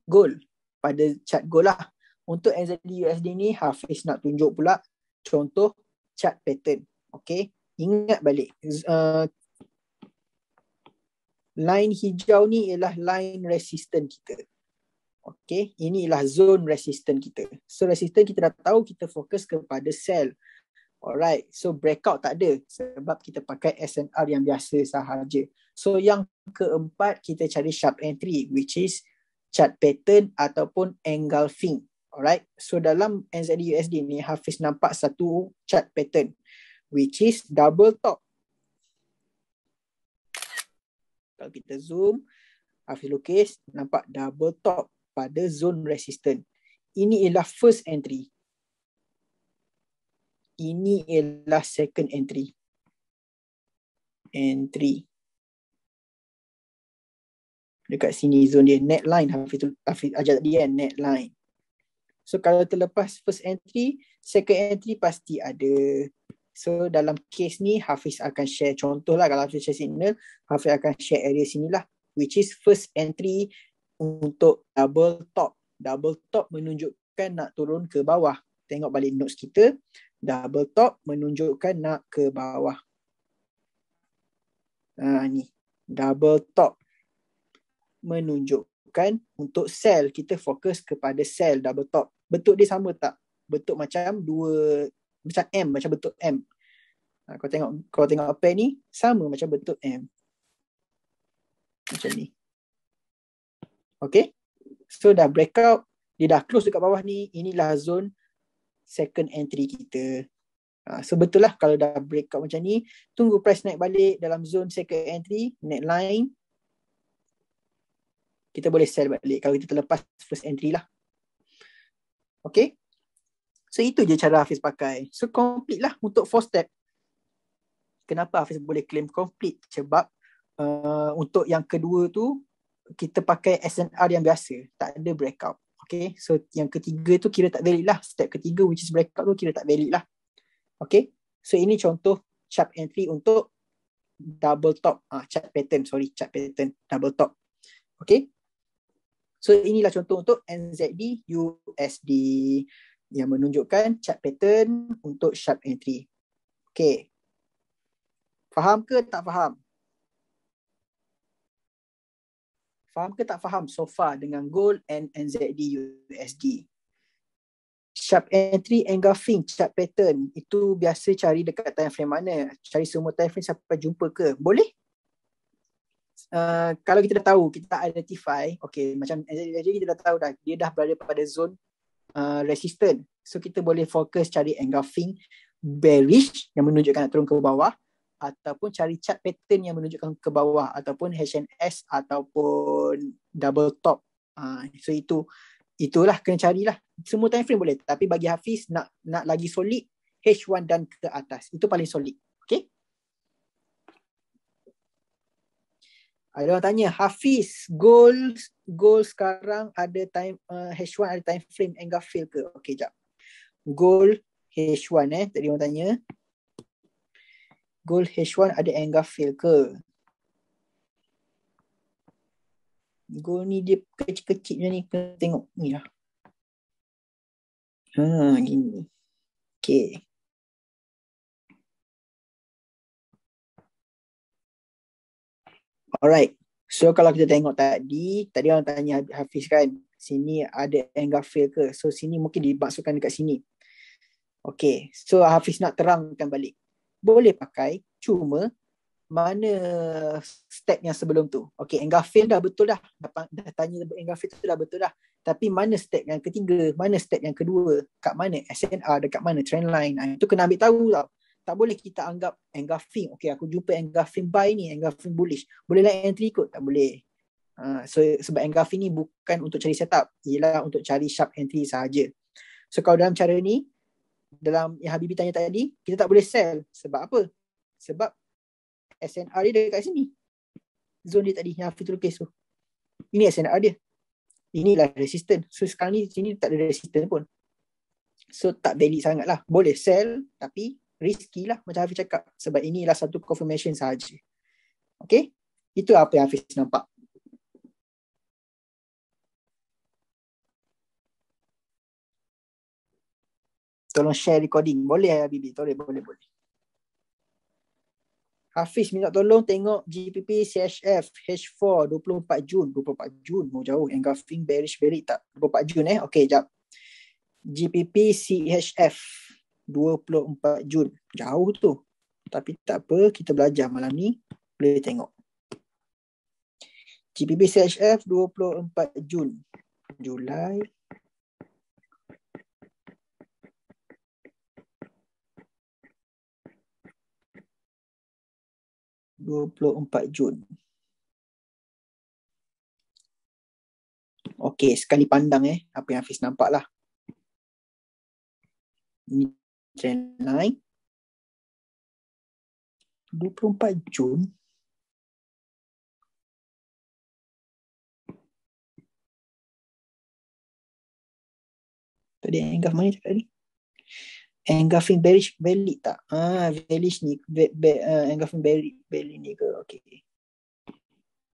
[SPEAKER 1] gold. Pada chart gold lah. Untuk NZD USD ni Hafiz nak tunjuk pula contoh chart pattern. Okay. Ingat balik. Line hijau ni ialah line resistance kita. Okay. Inilah zone resistance kita. So resistance kita dah tahu, kita fokus kepada sell. Alright. So breakout tak ada sebab kita pakai SNR yang biasa sahaja. So yang keempat kita cari sharp entry, which is chart pattern ataupun engulfing. Alright. So dalam NZD USD ni Hafiz nampak satu chart pattern which is double top. Kalau kita zoom, Hafiz lukis, nampak double top pada zone resistance. Ini ialah first entry. Ini ialah second entry. Dekat sini zone dia, net line. Hafiz ajar tadi kan, net line. So kalau terlepas first entry, second entry pasti ada. So dalam case ni Hafiz akan share contoh lah. Kalau Hafiz share signal, Hafiz akan share area sini lah, which is first entry untuk double top. Double top menunjukkan nak turun ke bawah. Tengok balik notes kita. Double top menunjukkan nak ke bawah. Ni. Double top menunjukkan untuk sell. Kita fokus kepada sell double top. Bentuk dia sama tak? Bentuk macam macam bentuk M. Kalau tengok pair ni sama macam bentuk M. Macam ni. Okay. So dah breakout, dia dah close dekat bawah ni. Inilah zone second entry kita. So betul lah kalau dah breakout macam ni, tunggu price naik balik dalam zone second entry, net line, kita boleh sell balik kalau kita terlepas first entry lah. Okay. So itu je cara Hafiz pakai. So complete lah untuk 4 step. Kenapa Hafiz boleh claim complete? Sebab untuk yang kedua tu kita pakai SNR yang biasa, tak ada breakout. Okay. So yang ketiga tu kira tak valid lah. Step ketiga which is breakout tu kira tak valid lah. Okay. So ini contoh chart entry untuk double top. Chart pattern double top. Okay. So inilah contoh untuk NZD USD yang menunjukkan chart pattern untuk sharp entry. Okay. Faham ke tak faham? Faham ke tak faham so far dengan gold and NZD USD? Sharp entry, engulfing, chart pattern itu biasa cari dekat time frame mana? Cari semua time frame sampai jumpa ke? Boleh? kalau kita dah tahu, kita identify, okay, macam jadi kita dah tahu dah, dia dah berada pada zone resistant. So kita boleh fokus cari engulfing bearish yang menunjukkan nak turun ke bawah, ataupun cari chart pattern yang menunjukkan ke bawah, ataupun HNS ataupun double top. So itulah kena carilah. Semua time frame boleh, tapi bagi Hafiz nak lagi solid, H1 dan ke atas. Itu paling solid. Okay? Ada orang tanya, Hafiz, gold sekarang ada time H1 ada time frame engulfing ke? Okay, jap. Gold H1 tadi orang tanya. Gold H1 ada engulfing ke? Gold ni dia kecil-kecil macam ni, kena tengok ni lah. Gini. Okay. Alright. So kalau kita tengok tadi orang tanya Hafiz kan, sini ada engulfing ke? So sini mungkin dimaksudkan dekat sini. Okay. So Hafiz nak terangkan balik. Boleh pakai, cuma mana step yang sebelum tu? Okay, engulfing dah betul dah. Dah tanya engulfing tu dah betul dah. Tapi mana step yang ketiga? Mana step yang kedua? Kat mana SNR? Dekat mana trendline? Itu kena ambil tahu tau. Tak boleh kita anggap engulfing. Okay, aku jumpa engulfing buy ni, engulfing bullish. Boleh lah entry ikut? Tak boleh. So sebab engulfing ni bukan untuk cari setup. Ialah untuk cari sharp entry sahaja. So kalau dalam cara ni, dalam yang Habibie tanya tadi, kita tak boleh sell. Sebab apa? Sebab SNR dia dekat sini. Zone dia tadi yang Hafiz lukis tu. Ini SNR dia. Inilah resistant. So sekarang ni sini tak ada resistant pun. So tak valid sangat lah. Boleh sell tapi risky lah macam Hafiz cakap. Sebab inilah satu confirmation sahaja. Okay. Itu apa yang Hafiz nampak. Tolong share recording. Boleh Habibie? Boleh. Hafiz minta tolong tengok GPP CHF H4 24 Jun. 24 Jun mau jauh. Engulfing bearish tak? 24 Jun Okay, jap. GPP CHF 24 Jun. Jauh tu. Tapi tak apa, kita belajar malam ni. Boleh tengok. GPP CHF 24 Jun. Julai. Jun. Okey, sekali pandang apa yang Hafiz nampak lah. Ini trend line. 24 Jun. Tadi engulf mana cakap tadi? Engulfing bearish valid tak? Bearish ni. Engulfing bearish ni ke? Okay.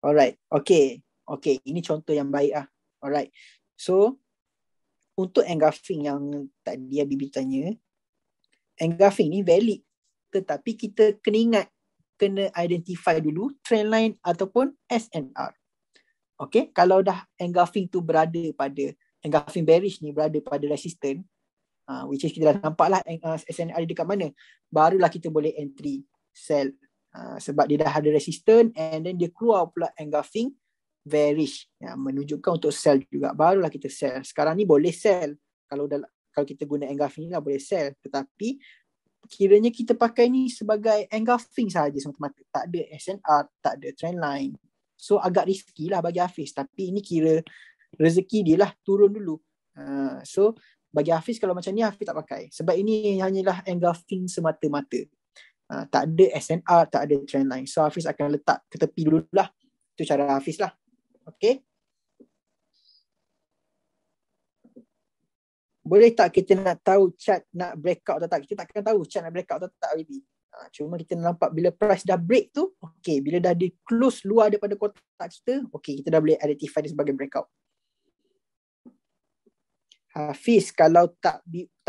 [SPEAKER 1] Alright. Okay. Ini contoh yang baik lah. Alright. So, untuk engulfing yang tadi Habibie tanya, engulfing ni valid. Tetapi kita kena identify dulu trendline ataupun SNR. Okay. Kalau dah engulfing tu berada pada, engulfing bearish ni berada pada resistant, which is kita dah nampak lah SNR dekat mana, barulah kita boleh entry sell. Sebab dia dah ada resistant and then dia keluar pula engulfing bearish menunjukkan untuk sell juga, barulah kita sell. Sekarang ni boleh sell kalau kita guna engulfing ni lah boleh sell, tetapi kiranya kita pakai ni sebagai engulfing sahaja semata-mata, tak ada SNR, tak ada trendline. So agak risky lah bagi Hafiz, tapi ini kira rezeki dia lah turun dulu. So bagi Hafiz kalau macam ni Hafiz tak pakai. Sebab ini hanyalah engulfing semata-mata. Tak ada SNR, tak ada trendline. So Hafiz akan letak ke tepi dulu lah. Itu cara Hafiz lah. Okay. Boleh tak kita nak tahu chart nak breakout atau tak? Kita takkan tahu chart nak breakout atau tak Habibie. Cuma kita nampak bila price dah break tu, okay, bila dah di close luar daripada kotak kita, okay, kita dah boleh identify dia sebagai breakout. Hafiz, kalau tak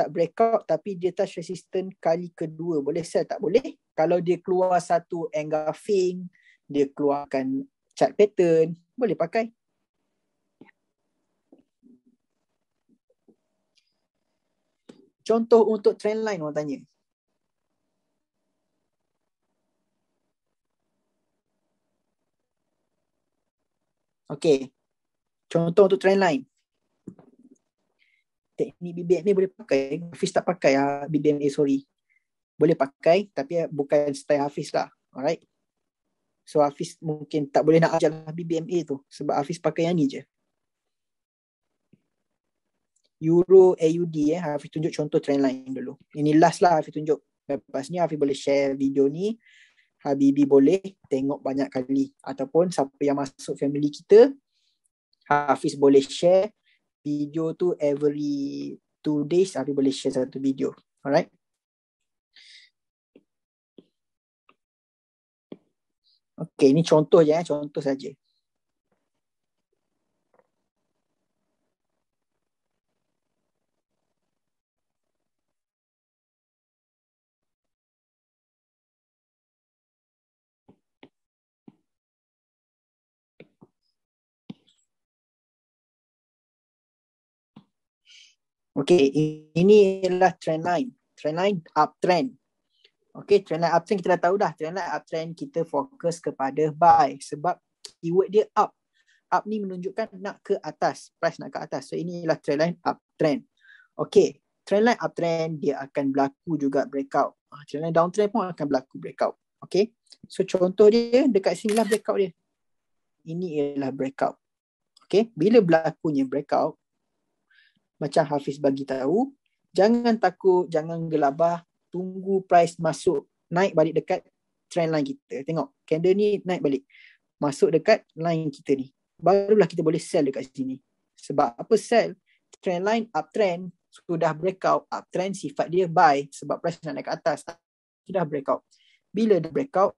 [SPEAKER 1] breakout tapi dia touch resistance kali kedua, boleh sell tak? Boleh. Kalau dia keluar satu engulfing, dia keluarkan chart pattern, boleh pakai. Contoh untuk trendline orang tanya. Okay. Contoh untuk trend line. Teknik BBMA boleh pakai. Hafiz tak pakai BBMA, sorry. Boleh pakai, tapi bukan style Hafiz lah. Alright. So Hafiz mungkin tak boleh nak ajar BBMA tu. Sebab Hafiz pakai yang ni je. Euro AUD Hafiz tunjuk contoh trend line dulu. Ini last lah Hafiz tunjuk. Lepas ni Hafiz boleh share video ni. Habibi boleh tengok banyak kali. Ataupun siapa yang masuk family kita, Hafiz boleh share video tu every 2 days. Hafiz boleh share satu video. Alright. Okay, ini contoh je, contoh saja. Okay, ini adalah trend line. Trend line uptrend. Okay, trend line uptrend kita dah tahu dah. Trend line uptrend kita fokus kepada buy. Sebab keyword dia up. Up ni menunjukkan nak ke atas. Price nak ke atas. So inilah trend line uptrend. Okay, trend line uptrend dia akan berlaku juga breakout. Trend line downtrend pun akan berlaku breakout. Okay, so contoh dia dekat sini lah breakout dia. Ini ialah breakout. Okay, bila berlakunya breakout, macam Hafiz bagi tahu, jangan takut, jangan gelabah, tunggu price masuk, naik balik dekat trend line kita. Tengok, candle ni naik balik. Masuk dekat line kita ni. Barulah kita boleh sell dekat sini. Sebab apa sell? Trend line uptrend, sudah breakout, uptrend sifat dia buy sebab price nak naik ke atas. Sudah breakout. Bila dia breakout,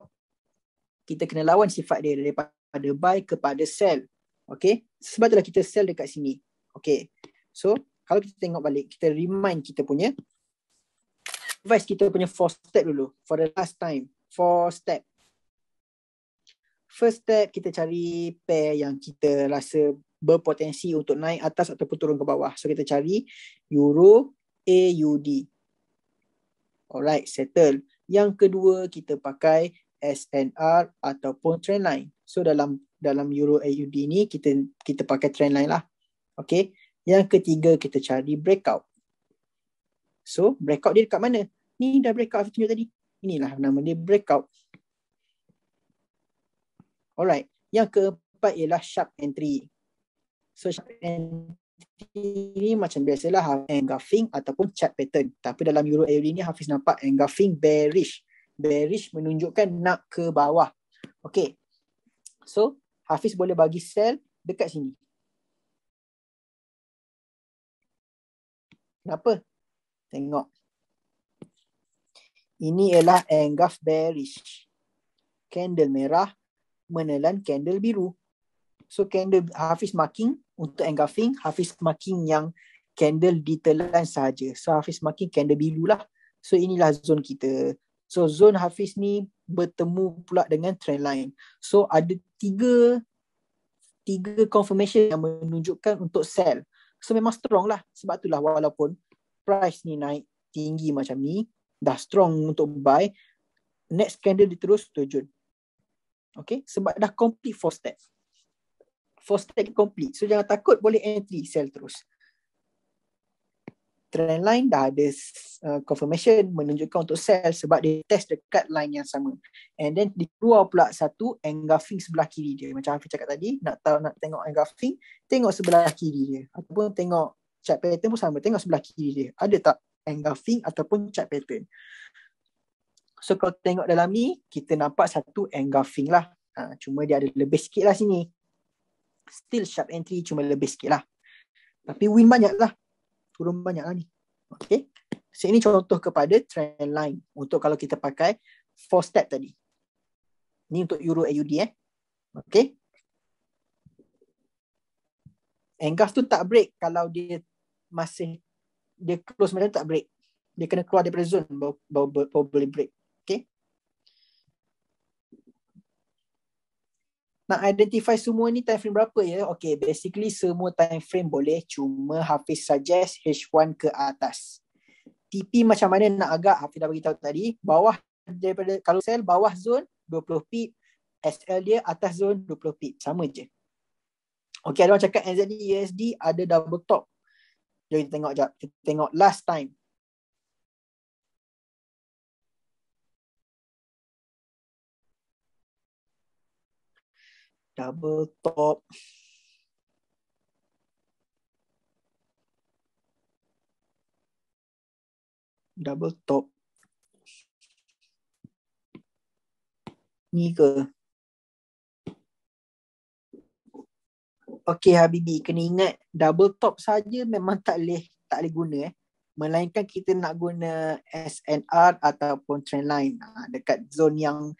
[SPEAKER 1] kita kena lawan sifat dia daripada buy kepada sell. Okay? Sebab itulah kita sell dekat sini. Okay. So, kalau kita tengok balik, kita remind kita punya advice kita punya 4 step dulu. For the last time, 4 step. First step, kita cari pair yang kita rasa berpotensi untuk naik atas ataupun turun ke bawah. So kita cari Euro AUD. Alright, settle. Yang kedua, kita pakai SNR ataupun trendline. So dalam Euro AUD ni kita pakai trendline lah. Okay. Yang ketiga, kita cari breakout. So, breakout dia dekat mana? Ni dah breakout aku tunjuk tadi. Inilah nama dia breakout. Alright. Yang keempat ialah sharp entry. So, sharp entry ni macam biasalah engulfing ataupun chart pattern. Tapi dalam Euro AUD ni Hafiz nampak engulfing bearish. Bearish menunjukkan nak ke bawah. Okay. So, Hafiz boleh bagi sell dekat sini. Kenapa? Tengok. Ini ialah engulf bearish. Candle merah menelan candle biru. So candle Hafiz marking untuk engulfing, Hafiz marking yang candle ditelan sahaja. So Hafiz marking candle biru lah. So inilah zone kita. So zone Hafiz ni bertemu pula dengan trend line. So ada tiga confirmation yang menunjukkan untuk sell. So memang strong lah. Sebab itulah walaupun price ni naik tinggi macam ni, dah strong untuk buy, next candle dia terus turun. Okay, sebab dah complete 4 step. 4 step complete. So jangan takut, boleh entry, sell terus. Trend line dah ada confirmation menunjukkan untuk sell sebab dia test dekat line yang sama. And then dia keluar pula satu engulfing sebelah kiri dia. Macam Hafiz cakap tadi, nak tengok engulfing, tengok sebelah kiri dia. Ataupun tengok chart pattern pun sama, tengok sebelah kiri dia. Ada tak engulfing ataupun chart pattern. So kalau tengok dalam ni, kita nampak satu engulfing lah. Cuma dia ada lebih sikit lah sini. Still sharp entry, cuma lebih sikit lah. Tapi win banyak lah. Turun banyak lah ni. Okay. So ini contoh kepada trend line. Untuk kalau kita pakai 4 step tadi. Ni untuk Euro AUD Okay. Engulf tu tak break kalau dia close macam tak break. Dia kena keluar daripada zone baru boleh break. Okay. Nak identify semua ni time frame berapa ya? Okay, basically semua time frame boleh, cuma Hafiz suggest H1 ke atas. TP macam mana nak agak, Hafiz dah beritahu tadi. Bawah daripada, kalau sell bawah zone 20 pip, SL dia atas zone 20 pip. Sama je. Okay, ada orang cakap NZD USD ada double top. Jom kita tengok sekejap. Kita tengok last time. Double top. Double top. Ni ke? Okay Habibi, kena ingat double top saja memang tak boleh guna melainkan kita nak guna SNR ataupun trendline dekat zone yang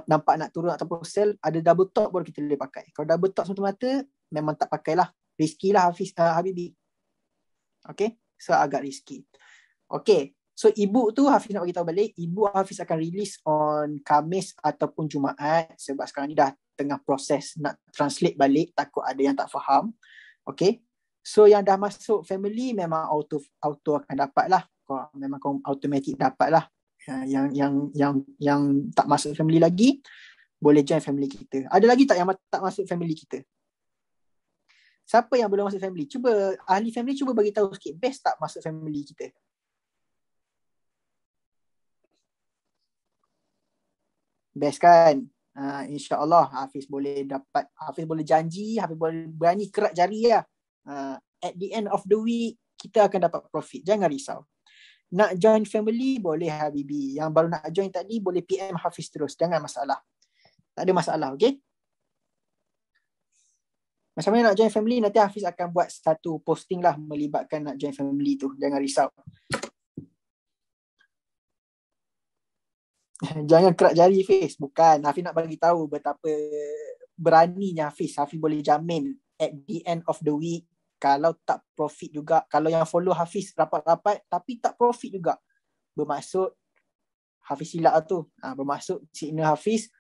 [SPEAKER 1] nampak nak turun ataupun sell, ada double top baru kita boleh pakai. Kalau double top semata-mata memang tak pakailah, risky lah Habibi. Okay, so agak risky. Okay, so ibu tu Hafiz nak bagi tahu balik, ibu Hafiz akan release on Khamis ataupun Jumaat sebab sekarang ni dah tengah proses nak translate balik, takut ada yang tak faham. Okay, so yang dah masuk family memang auto akan dapat lah, memang automatic dapat lah. Yang tak masuk family lagi boleh join family kita. Ada lagi tak yang tak masuk family kita? Siapa yang belum masuk family? Cuba ahli family cuba bagi tahu sikit, best tak masuk family kita? Best kan? InsyaAllah Hafiz boleh dapat, Hafiz boleh janji, Hafiz boleh berani kerak jari lah. At the end of the week kita akan dapat profit, jangan risau. Nak join family boleh Habibi, yang baru nak join tadi boleh PM Hafiz terus, jangan masalah, tak ada masalah. Okay, macam mana nak join family, nanti Hafiz akan buat satu posting lah melibatkan nak join family tu, jangan risau. Jangan kerak jari Hafiz, bukan. Hafiz nak bagi tahu betapa beraninya Hafiz. Hafiz boleh jamin at the end of the week, kalau tak profit juga, kalau yang follow Hafiz rapat-rapat tapi tak profit juga, bermaksud Hafiz silap tu. Bermaksud signal Hafiz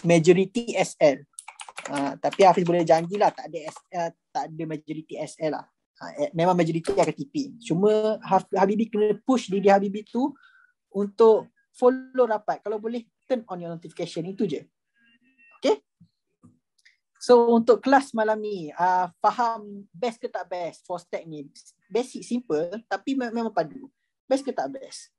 [SPEAKER 1] majority SL. Tapi Hafiz boleh janjilah tak ada SL, tak ada majority SL lah. Memang majority akan TP. Cuma Habibi kena push diri Habibi tu untuk follow rapat. Kalau boleh turn on your notification, itu je. Okay. So untuk kelas malam ni, faham best ke tak best for stack ni? Basic, simple tapi memang padu. Best ke tak best?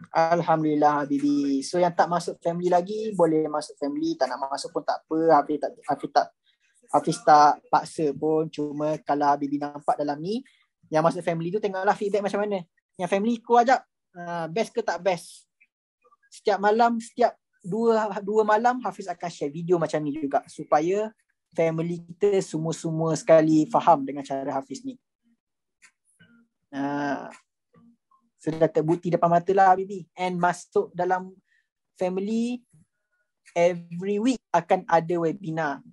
[SPEAKER 1] Alhamdulillah Habibi. So yang tak masuk family lagi boleh masuk family, tak nak masuk pun tak apa. Hafiz tak paksa pun. Cuma kalau Habibi nampak dalam ni, yang masuk family tu tengoklah feedback macam mana. Yang family ku ajak, best ke tak best? Setiap malam, setiap dua malam Hafiz akan share video macam ni juga, supaya family kita semua sekali faham dengan cara Hafiz ni. Sudah terbukti depan mata lah Habibi. And masuk dalam family, every week akan ada webinar.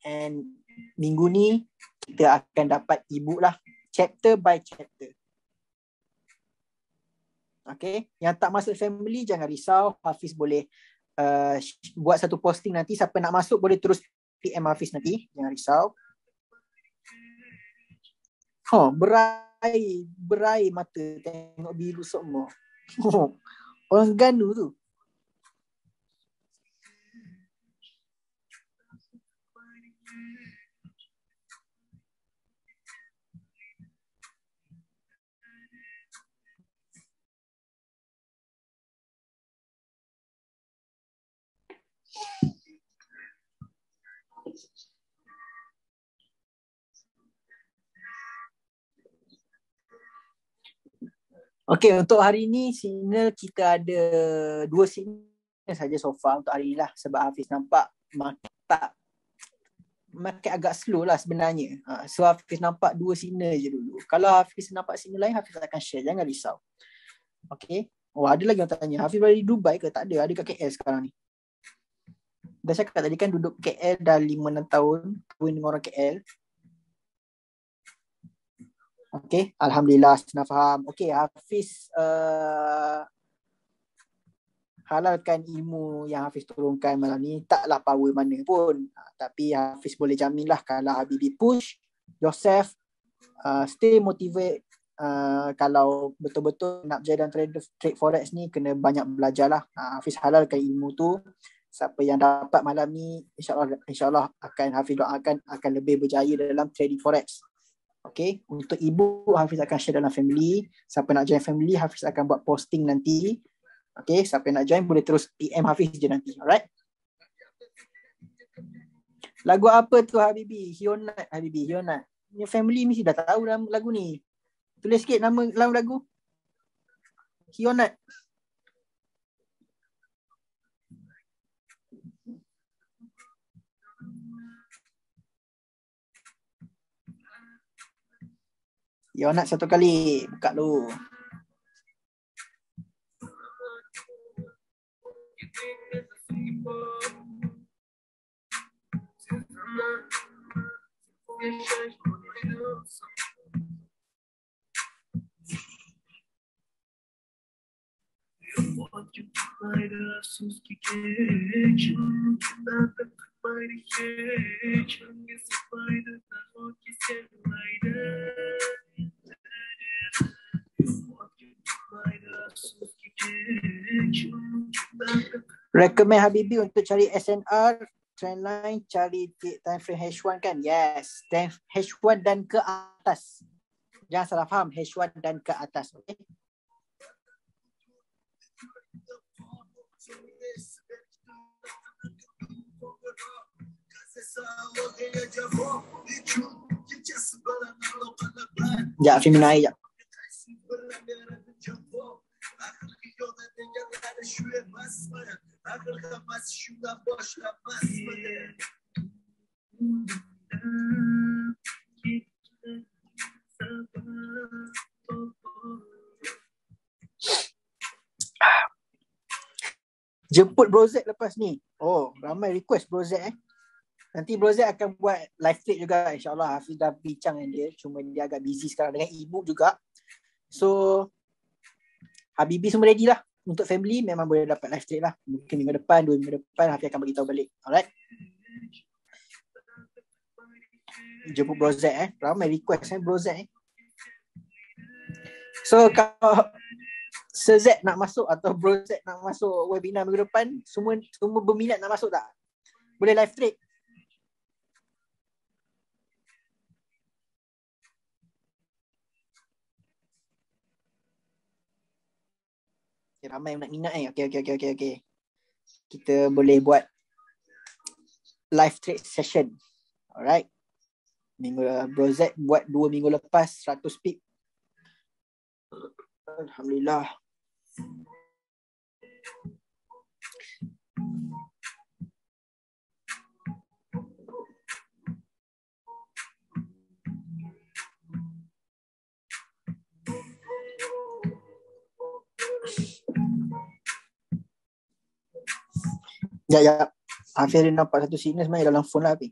[SPEAKER 1] And minggu ni kita akan dapat ebook lah, chapter by chapter. Okay, yang tak masuk family jangan risau, Hafiz boleh buat satu posting nanti, siapa nak masuk boleh terus PM Hafiz nanti, jangan risau. Berai mata tengok biru semua. Orang gandu tu. Okay, untuk hari ni signal kita ada 2 signal saja so far untuk hari ni lah, sebab Hafiz nampak market agak slow lah sebenarnya. So Hafiz nampak 2 signal je dulu. Kalau Hafiz nampak signal lain, Hafiz akan share, jangan risau. Okay. Ada lagi orang tanya, Hafiz berada di Dubai ke? Tak ada kat KL sekarang ni. Dah cakap tadi kan, duduk KL dah 5-6 tahun, kahwin dengan orang KL. Okay, Alhamdulillah, senang faham. Okay, Hafiz halalkan ilmu yang Hafiz turunkan malam ni. Taklah power mana pun, tapi Hafiz boleh jamin lah, kalau Habibi push yourself, stay motivate kalau betul-betul nak berjaya dalam trade forex ni kena banyak belajar lah. Hafiz halalkan ilmu tu. Siapa yang dapat malam ni, insyaAllah akan Hafiz doakan akan lebih berjaya dalam trading forex. Okay, untuk ibu Hafiz akan share dalam family. Siapa nak join family, Hafiz akan buat posting nanti. Okay, siapa nak join boleh terus PM Hafiz je nanti. Alright. Lagu apa tu Habibi? Hionat Habibi, Hionat. Ni family mesti dah tahu lagu ni. Tulis sikit nama lagu. Hionat. Hionat satu kali. Buka dulu. Recommend Habibi untuk cari SNR trendline, cari time frame H1 kan? Yes, H1 dan ke atas. Jangan salah faham, H1 dan ke atas. Okay? Sekejap, Afi minum air sekejap. Jemput Bro Z lepas ni. Oh, ramai request Bro Z Nanti Bro Z akan buat live trade juga, insyaAllah. Hafiz dah bincang dengan dia, cuma dia agak busy sekarang dengan ibu juga. So Habibi semua ready lah. Untuk family memang boleh dapat live trade lah. Mungkin minggu depan, 2 minggu depan Hafiz akan beritahu balik. Alright. Jemput Bro Z ramai request Bro Z So kalau Sir Z nak masuk atau Bro Z nak masuk webinar minggu depan, semua berminat nak masuk tak? Boleh live trade. Okay, ramai yang nak minat Okay. Kita boleh buat live trade session. Alright. Bro Z buat 2 minggu lepas 100 pip. Alhamdulillah. Ya. Hafiz ada nampak satu signal sebenarnya dalam phone lah. Hafiz.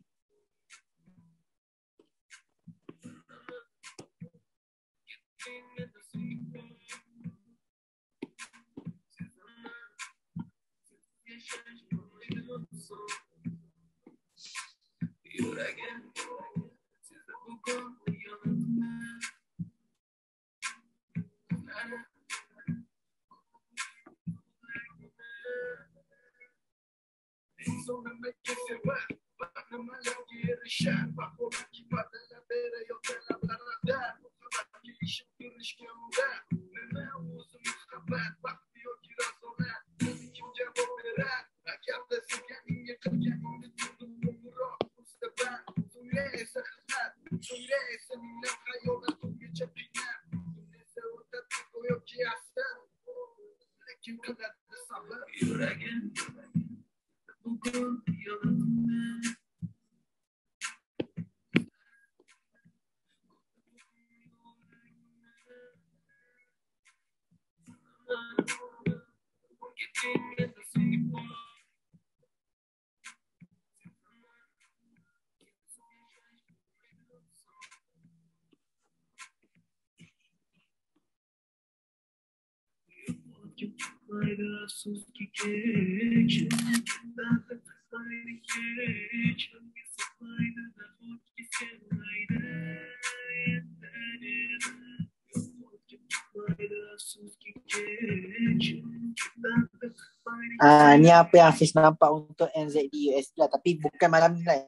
[SPEAKER 1] Ni apa yang Hafiz nampak untuk NZD USD lah. Tapi bukan malam ni lah.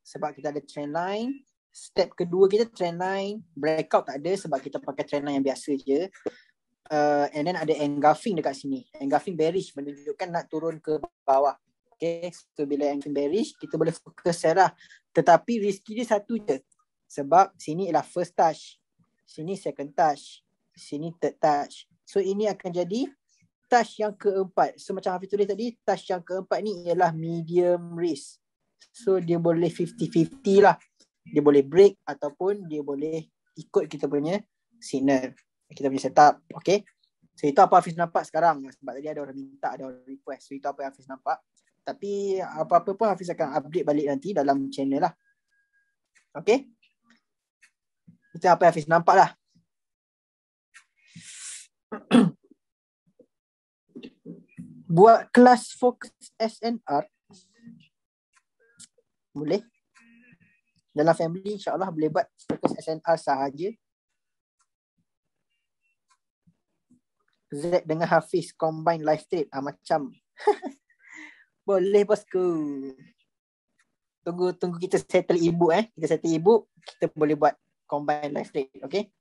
[SPEAKER 1] Sebab kita ada trend line. Step kedua kita trend line. Breakout tak ada sebab kita pakai trend line yang biasa je. And then ada engulfing dekat sini. Engulfing bearish menunjukkan nak turun ke bawah. Okay, so bila engulfing bearish, kita boleh fokus lah. Tetapi risky dia satu je. Sebab sini ialah first touch. Sini second touch. Sini third touch. So ini akan jadi touch yang keempat. So macam Hafiz tulis tadi, touch yang keempat ni ialah medium risk. So dia boleh 50-50 lah. Dia boleh break ataupun dia boleh ikut kita punya signal. Kita punya setup. Okay. So itu apa Hafiz nampak sekarang. Sebab tadi ada orang minta, ada orang request. So itu apa yang Hafiz nampak. Tapi apa-apa pun Hafiz akan update balik nanti dalam channel lah. Okay. Itu apa yang Hafiz nampak lah. Buat kelas fokus SNR boleh. Dalam family insyaAllah boleh buat fokus SNR sahaja. Z dengan Hafiz combine live trade. Macam boleh bosku. Tunggu kita settle e-book Kita settle e-book, kita boleh buat combine live trade. Okay.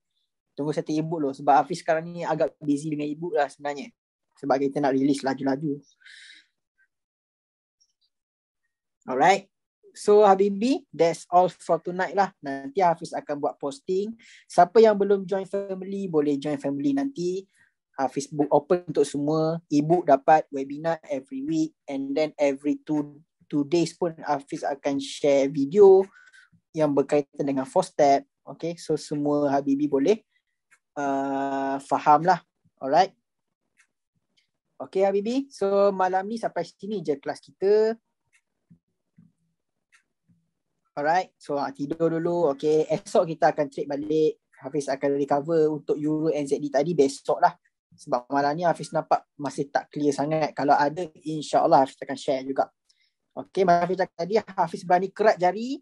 [SPEAKER 1] Tunggu settle e-book dulu. Sebab Hafiz sekarang ni agak busy dengan e-book lah sebenarnya. Sebab kita nak release laju-laju. Alright. So Habibi, that's all for tonight lah. Nanti Hafiz akan buat posting. Siapa yang belum join family, boleh join family nanti. Hafiz book open untuk semua. E-book dapat, webinar every week. And then every two days pun Hafiz akan share video yang berkaitan dengan 4 step. Okay, so semua Habibi boleh faham lah. Alright. Okay Habibi, so malam ni sampai sini je kelas kita. Alright, so tidur dulu. Okay, esok kita akan trade balik. Hafiz akan recover untuk Euro NZD tadi besok lah. Sebab malam ni Hafiz nampak masih tak clear sangat. Kalau ada, insyaAllah Hafiz akan share juga. Okay, Hafiz cakap tadi, Hafiz berani kerat jari.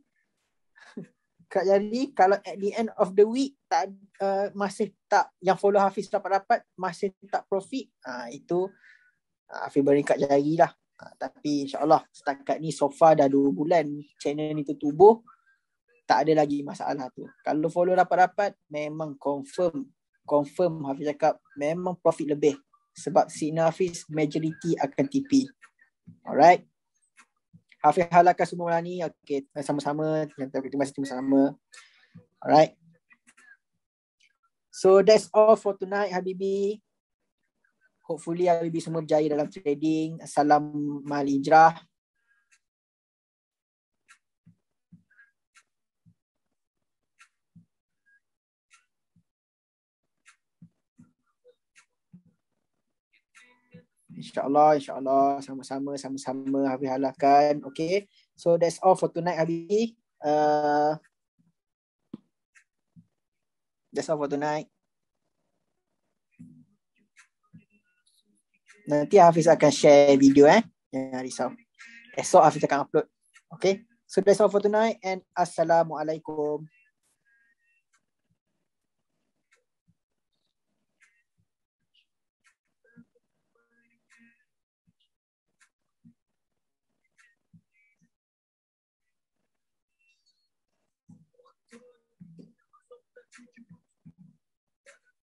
[SPEAKER 1] Kerat jari, kalau at the end of the week masih tak, yang follow Hafiz dapat masih tak profit, itu Hafiz berani kerat jari lah. Tapi insyaAllah setakat ni so far dah 2 bulan channel ni tertubuh, tak ada lagi masalah tu. Kalau follow dapat memang confirm Hafiz cakap memang profit lebih. Sebab signal Hafiz majority akan TP. Alright. Hafiz halalkan semua malam ni. Okay, sama-sama. Terima kasih sama-sama. Alright. So that's all for tonight Habibi. Hopefully Habibi semua berjaya dalam trading. Salam mahal hijrah. InsyaAllah sama-sama Hafiz halalkan. Okay, so that's all for tonight Habibi. That's all for tonight. Nanti Hafiz akan share video jangan risau. Esok Hafiz akan upload. Okay, so that's all for tonight and Assalamualaikum.